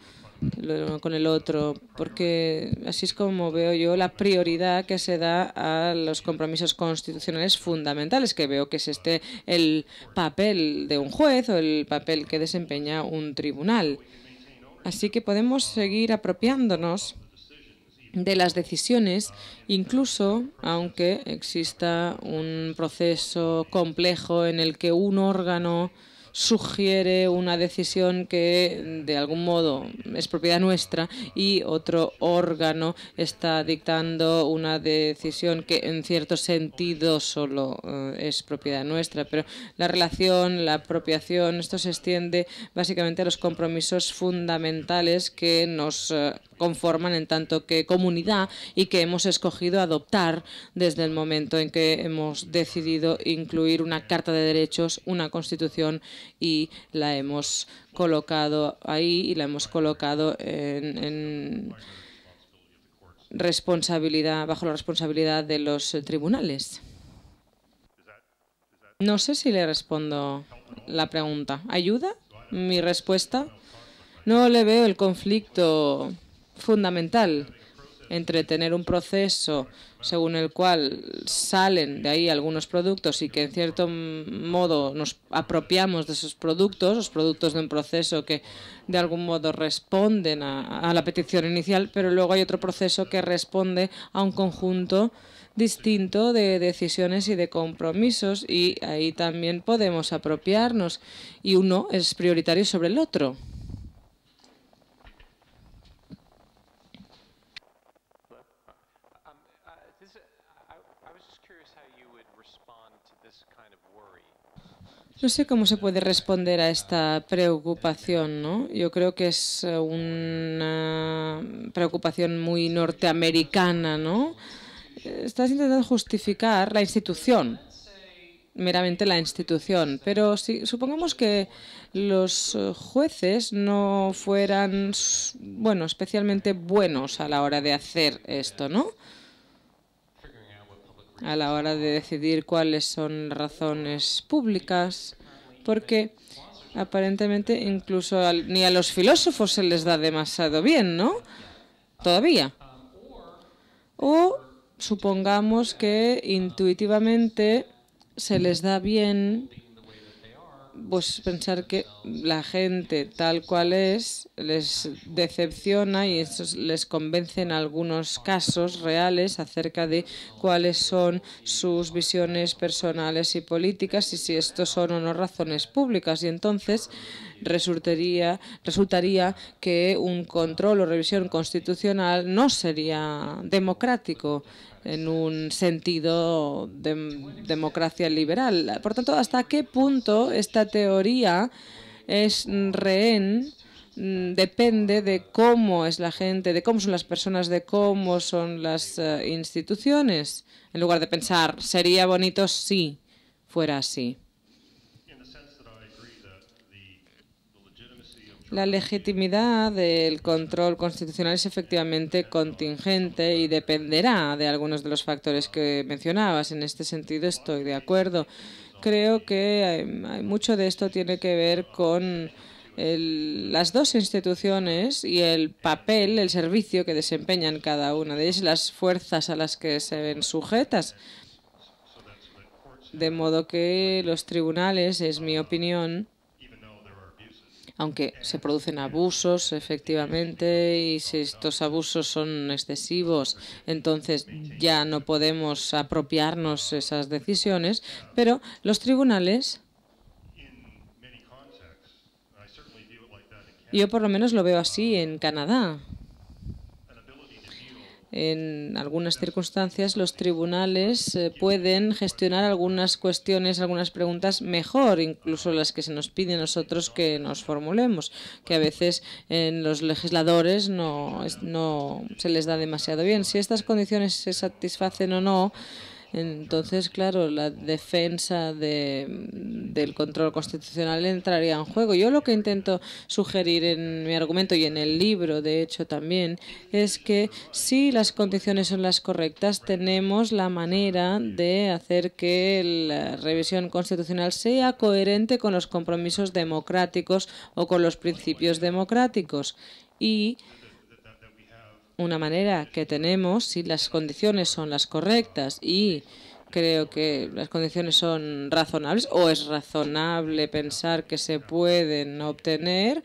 con el otro, porque así es como veo yo la prioridad que se da a los compromisos constitucionales fundamentales, que veo que es el papel de un juez o el papel que desempeña un tribunal. Así que podemos seguir apropiándonos de las decisiones, incluso aunque exista un proceso complejo en el que un órgano sugiere una decisión que de algún modo es propiedad nuestra y otro órgano está dictando una decisión que en cierto sentido solo es propiedad nuestra. Pero la relación, la apropiación, esto se extiende básicamente a los compromisos fundamentales que nos conforman en tanto que comunidad y que hemos escogido adoptar desde el momento en que hemos decidido incluir una Carta de Derechos, una Constitución, y la hemos colocado ahí y la hemos colocado en responsabilidad, bajo la responsabilidad de los tribunales. No sé si le respondo la pregunta. ¿Ayuda mi respuesta? No le veo el conflicto fundamental entre tener un proceso según el cual salen de ahí algunos productos y que en cierto modo nos apropiamos de esos productos, los productos de un proceso que de algún modo responden a la petición inicial, pero luego hay otro proceso que responde a un conjunto distinto de decisiones y de compromisos, y ahí también podemos apropiarnos y uno es prioritario sobre el otro. No sé cómo se puede responder a esta preocupación, ¿no? Yo creo que es una preocupación muy norteamericana, ¿no? Estás intentando justificar la institución, meramente la institución, pero si supongamos que los jueces no fueran, bueno, especialmente buenos a la hora de hacer esto, ¿no? A la hora de decidir cuáles son razones públicas, porque aparentemente incluso ni a los filósofos se les da demasiado bien, ¿no? Todavía. O supongamos que intuitivamente se les da bien pues pensar que la gente tal cual es les decepciona y eso les convence en algunos casos reales acerca de cuáles son sus visiones personales y políticas y si estos son o no razones públicas, y entonces resultaría que un control o revisión constitucional no sería democrático en un sentido de democracia liberal. Por tanto, ¿hasta qué punto esta teoría es rehén? Depende de cómo es la gente, de cómo son las personas, de cómo son las instituciones. En lugar de pensar, sería bonito si fuera así. La legitimidad del control constitucional es efectivamente contingente y dependerá de algunos de los factores que mencionabas. En este sentido estoy de acuerdo. Creo que hay mucho de esto tiene que ver con las dos instituciones y el papel, el servicio que desempeñan cada una de ellas, las fuerzas a las que se ven sujetas. De modo que los tribunales, es mi opinión, aunque se producen abusos, efectivamente, y si estos abusos son excesivos, entonces ya no podemos apropiarnos esas decisiones, pero los tribunales, yo por lo menos lo veo así en Canadá, en algunas circunstancias los tribunales pueden gestionar algunas cuestiones, algunas preguntas mejor, incluso las que se nos pide a nosotros que nos formulemos, que a veces en los legisladores no se les da demasiado bien. Si estas condiciones se satisfacen o no, entonces, claro, la defensa del control constitucional entraría en juego. Yo lo que intento sugerir en mi argumento y en el libro, de hecho, también, es que si las condiciones son las correctas, tenemos la manera de hacer que la revisión constitucional sea coherente con los compromisos democráticos o con los principios democráticos. Y una manera que tenemos, si las condiciones son las correctas y creo que las condiciones son razonables o es razonable pensar que se pueden obtener,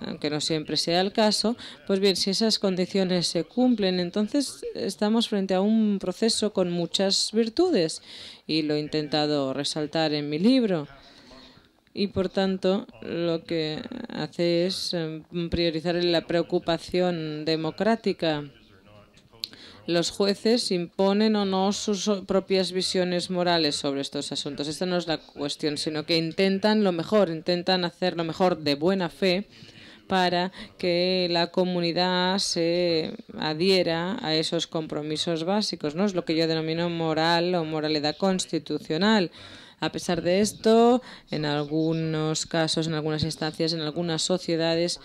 aunque no siempre sea el caso, pues bien, si esas condiciones se cumplen, entonces estamos frente a un proceso con muchas virtudes y lo he intentado resaltar en mi libro. Y, por tanto, lo que hace es priorizar la preocupación democrática. Los jueces imponen o no sus propias visiones morales sobre estos asuntos. Esta no es la cuestión, sino que intentan lo mejor, intentan hacer lo mejor de buena fe para que la comunidad se adhiera a esos compromisos básicos, ¿no? Es lo que yo denomino moral o moralidad constitucional. A pesar de esto, en algunos casos, en algunas instancias, en algunas sociedades,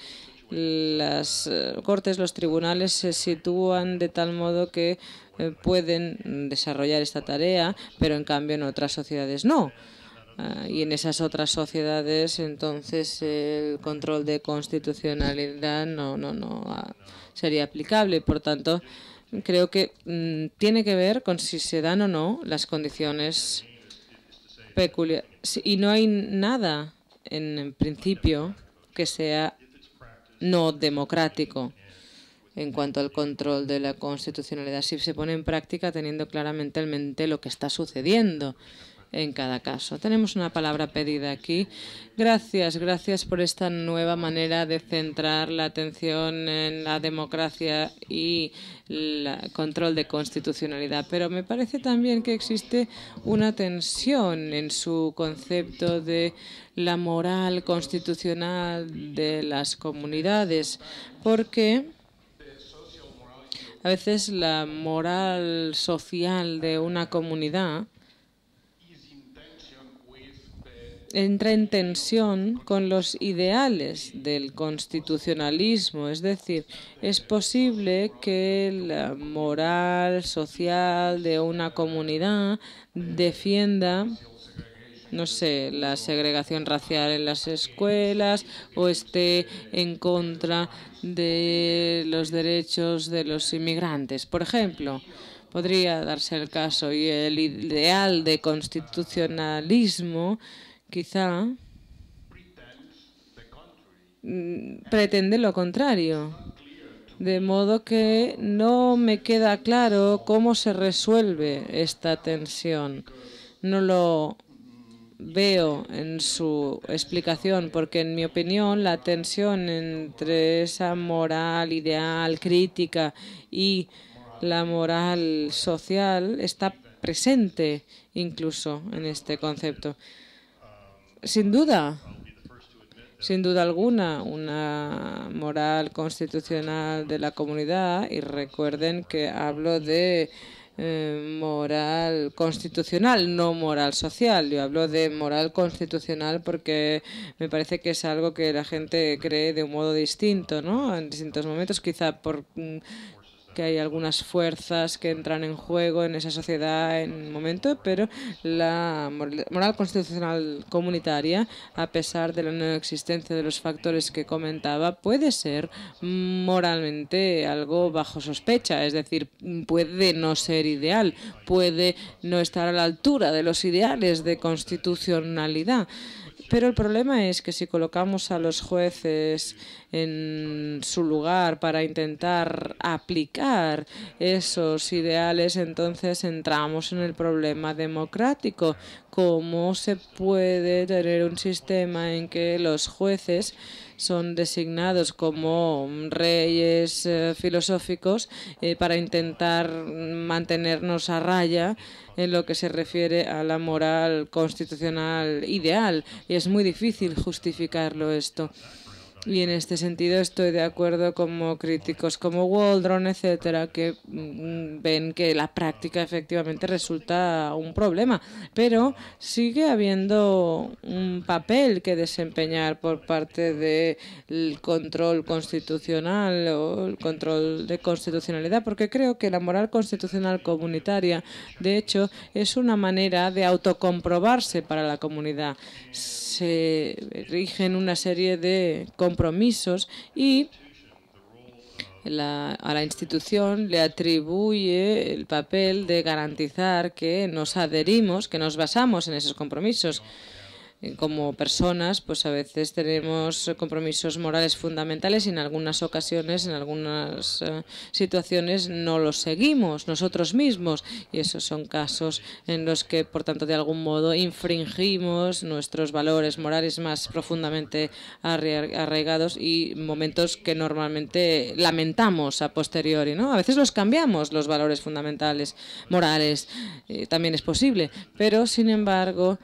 las cortes, los tribunales se sitúan de tal modo que pueden desarrollar esta tarea, pero en cambio en otras sociedades no. Y en esas otras sociedades, entonces, el control de constitucionalidad no sería aplicable. Por tanto, creo que tiene que ver con si se dan o no las condiciones peculiares. Y no hay nada, en principio, que sea no democrático en cuanto al control de la constitucionalidad, si se pone en práctica teniendo claramente en mente lo que está sucediendo en cada caso. Tenemos una palabra pedida aquí. Gracias por esta nueva manera de centrar la atención en la democracia y el control de constitucionalidad. Pero me parece también que existe una tensión en su concepto de la moral constitucional de las comunidades, porque a veces la moral social de una comunidad entra en tensión con los ideales del constitucionalismo. Es decir, es posible que la moral social de una comunidad defienda, no sé, la segregación racial en las escuelas o esté en contra de los derechos de los inmigrantes, por ejemplo. Podría darse el caso, y el ideal de constitucionalismo quizá pretende lo contrario, de modo que no me queda claro cómo se resuelve esta tensión. No lo veo en su explicación, porque en mi opinión la tensión entre esa moral ideal, crítica y la moral social está presente incluso en este concepto. Sin duda alguna, una moral constitucional de la comunidad, y recuerden que hablo de moral constitucional, no moral social. Yo hablo de moral constitucional porque me parece que es algo que la gente cree de un modo distinto, ¿no? En distintos momentos, quizá por que hay algunas fuerzas que entran en juego en esa sociedad en un momento, pero la moral constitucional comunitaria, a pesar de la no existencia de los factores que comentaba, puede ser moralmente algo bajo sospecha, es decir, puede no ser ideal, puede no estar a la altura de los ideales de constitucionalidad. Pero el problema es que si colocamos a los jueces en su lugar para intentar aplicar esos ideales, entonces entramos en el problema democrático. ¿Cómo se puede tener un sistema en que los jueces son designados como reyes filosóficos para intentar mantenernos a raya en lo que se refiere a la moral constitucional ideal? Y es muy difícil justificarlo esto. Y en este sentido estoy de acuerdo como críticos como Waldron, etcétera, que ven que la práctica efectivamente resulta un problema. Pero sigue habiendo un papel que desempeñar por parte del control constitucional o el control de constitucionalidad, porque creo que la moral constitucional comunitaria, de hecho, es una manera de autocomprobarse para la comunidad. Se rigen una serie de compromisos y a la institución le atribuye el papel de garantizar que nos adherimos, que nos basamos en esos compromisos. Como personas, pues a veces tenemos compromisos morales fundamentales y en algunas ocasiones, en algunas situaciones, no los seguimos nosotros mismos. Y esos son casos en los que, por tanto, de algún modo infringimos nuestros valores morales más profundamente arraigados y momentos que normalmente lamentamos a posteriori, ¿no? A veces los cambiamos, los valores fundamentales morales, también es posible, pero sin embargo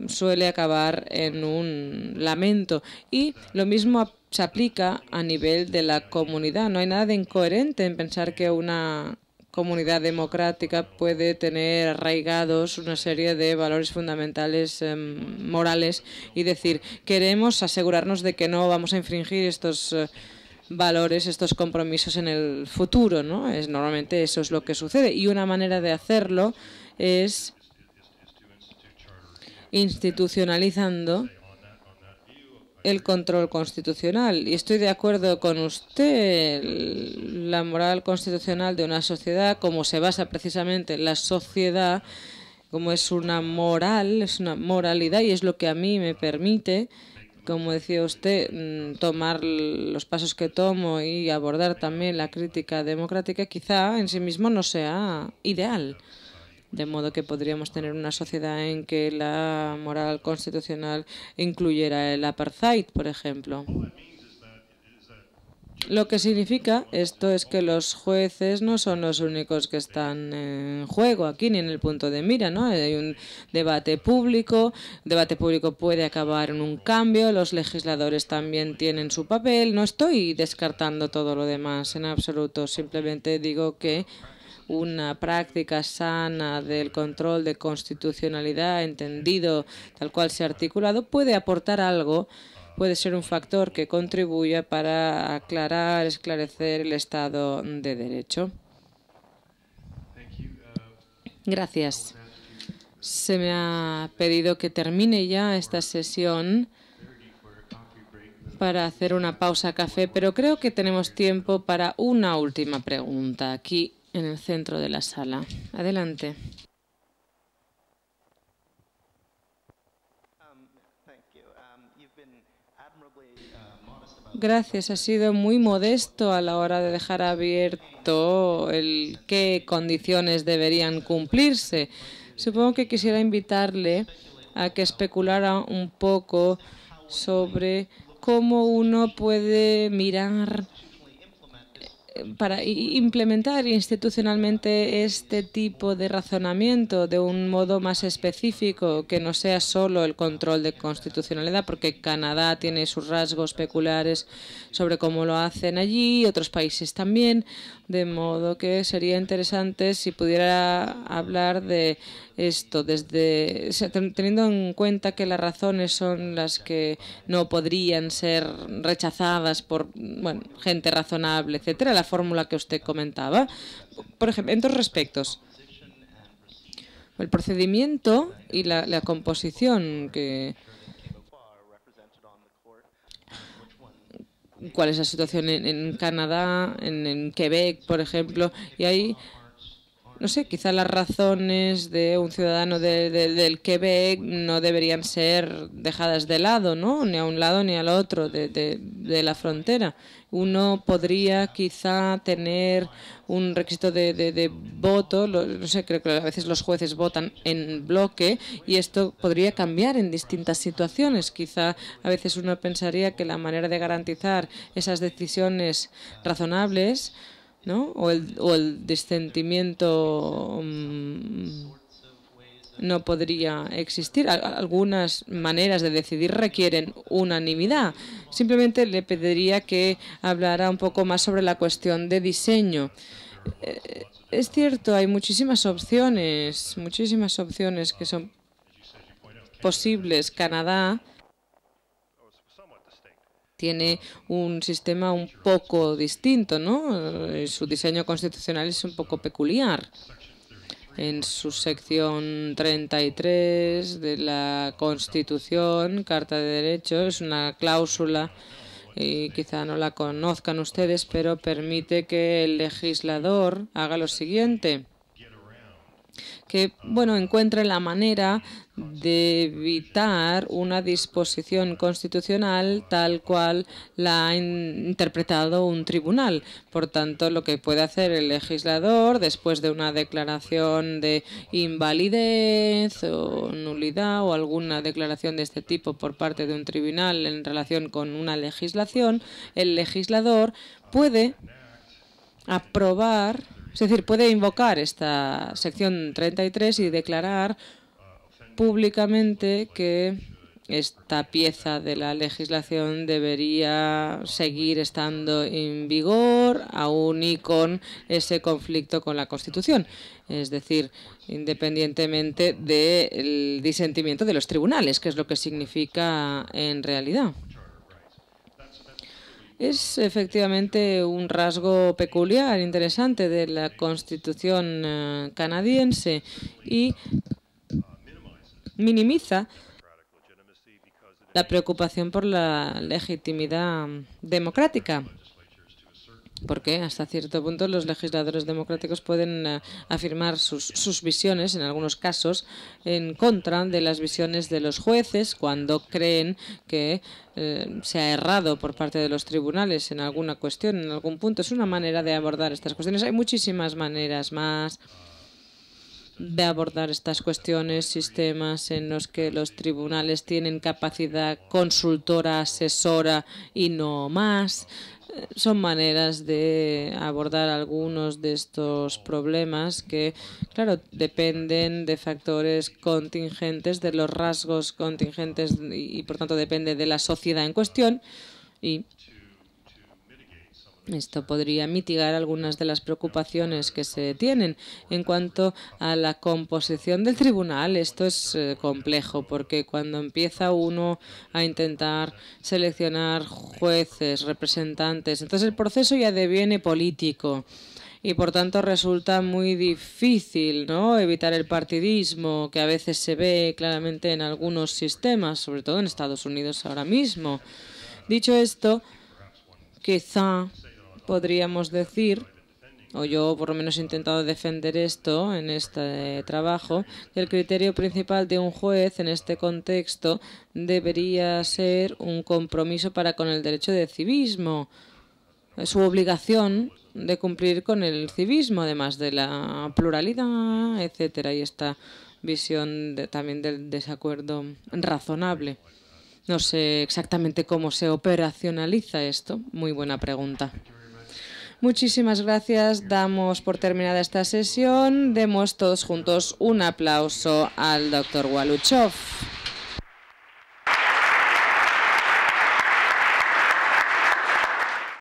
suele acabar en un lamento. Y lo mismo se aplica a nivel de la comunidad. No hay nada de incoherente en pensar que una comunidad democrática puede tener arraigados una serie de valores fundamentales morales y decir, queremos asegurarnos de que no vamos a infringir estos valores, estos compromisos en el futuro, ¿no? Normalmente eso es lo que sucede. Y una manera de hacerlo es institucionalizando el control constitucional. Y estoy de acuerdo con usted, la moral constitucional de una sociedad, como se basa precisamente en la sociedad, como es una moral, es una moralidad y es lo que a mí me permite, como decía usted, tomar los pasos que tomo y abordar también la crítica democrática, quizá en sí mismo no sea ideal. De modo que podríamos tener una sociedad en que la moral constitucional incluyera el apartheid, por ejemplo. Lo que significa esto es que los jueces no son los únicos que están en juego aquí ni en el punto de mira, ¿no? Hay un debate público, el debate público puede acabar en un cambio, los legisladores también tienen su papel. No estoy descartando todo lo demás en absoluto, simplemente digo que una práctica sana del control de constitucionalidad, entendido tal cual se ha articulado, puede aportar algo, puede ser un factor que contribuya para aclarar, esclarecer el Estado de Derecho. Gracias. Se me ha pedido que termine ya esta sesión para hacer una pausa café, pero creo que tenemos tiempo para una última pregunta aquí en el centro de la sala. Adelante. Gracias. Ha sido muy modesto a la hora de dejar abierto el qué condiciones deberían cumplirse. Supongo que quisiera invitarle a que especulara un poco sobre cómo uno puede mirar para implementar institucionalmente este tipo de razonamiento de un modo más específico, que no sea solo el control de constitucionalidad, porque Canadá tiene sus rasgos peculiares sobre cómo lo hacen allí, otros países también, de modo que sería interesante si pudiera hablar de esto, teniendo en cuenta que las razones son las que no podrían ser rechazadas por gente razonable, etcétera, la fórmula que usted comentaba. Por ejemplo, en dos respectos. El procedimiento y la composición ¿cuál es la situación en Canadá, en Quebec, por ejemplo? Y ahí no sé, quizá las razones de un ciudadano del Quebec no deberían ser dejadas de lado, ¿no? Ni a un lado ni al otro de la frontera. Uno podría quizá tener un requisito de voto, no sé, creo que a veces los jueces votan en bloque y esto podría cambiar en distintas situaciones. Quizá a veces uno pensaría que la manera de garantizar esas decisiones razonables, ¿no? o el disentimiento no podría existir. Algunas maneras de decidir requieren unanimidad. Simplemente le pediría que hablara un poco más sobre la cuestión de diseño. Es cierto, hay muchísimas opciones que son posibles. Canadá tiene un sistema un poco distinto, ¿no? Su diseño constitucional es un poco peculiar. En su sección 33 de la Constitución, Carta de Derechos, es una cláusula, y quizá no la conozcan ustedes, pero permite que el legislador haga lo siguiente, que, bueno, encuentre la manera de evitar una disposición constitucional tal cual la ha interpretado un tribunal. Por tanto, lo que puede hacer el legislador después de una declaración de invalidez o nulidad o alguna declaración de este tipo por parte de un tribunal en relación con una legislación, el legislador puede aprobar, es decir, puede invocar esta sección 33 y declarar públicamente que esta pieza de la legislación debería seguir estando en vigor aún y con ese conflicto con la Constitución. Es decir, independientemente del disentimiento de los tribunales, que es lo que significa en realidad. Es efectivamente un rasgo peculiar, interesante de la Constitución canadiense y minimiza la preocupación por la legitimidad democrática, porque hasta cierto punto los legisladores democráticos pueden afirmar sus visiones, en algunos casos, en contra de las visiones de los jueces cuando creen que se ha errado por parte de los tribunales en alguna cuestión, en algún punto. Es una manera de abordar estas cuestiones. Hay muchísimas maneras más de abordar estas cuestiones, sistemas en los que los tribunales tienen capacidad consultora, asesora y no más. Son maneras de abordar algunos de estos problemas que, claro, dependen de factores contingentes, de los rasgos contingentes y por tanto depende de la sociedad en cuestión, y esto podría mitigar algunas de las preocupaciones que se tienen. En cuanto a la composición del tribunal, esto es complejo, porque cuando empieza uno a intentar seleccionar jueces, representantes, entonces el proceso ya deviene político. Y por tanto resulta muy difícil, ¿no?, evitar el partidismo que a veces se ve claramente en algunos sistemas, sobre todo en Estados Unidos ahora mismo. Dicho esto, quizá podríamos decir, o yo por lo menos he intentado defender esto en este trabajo, que el criterio principal de un juez en este contexto debería ser un compromiso para con el derecho de civismo, su obligación de cumplir con el civismo, además de la pluralidad, etcétera, y esta visión también del desacuerdo razonable. No sé exactamente cómo se operacionaliza esto. Muy buena pregunta. Muchísimas gracias. Damos por terminada esta sesión. Demos todos juntos un aplauso al Dr. Waluchov.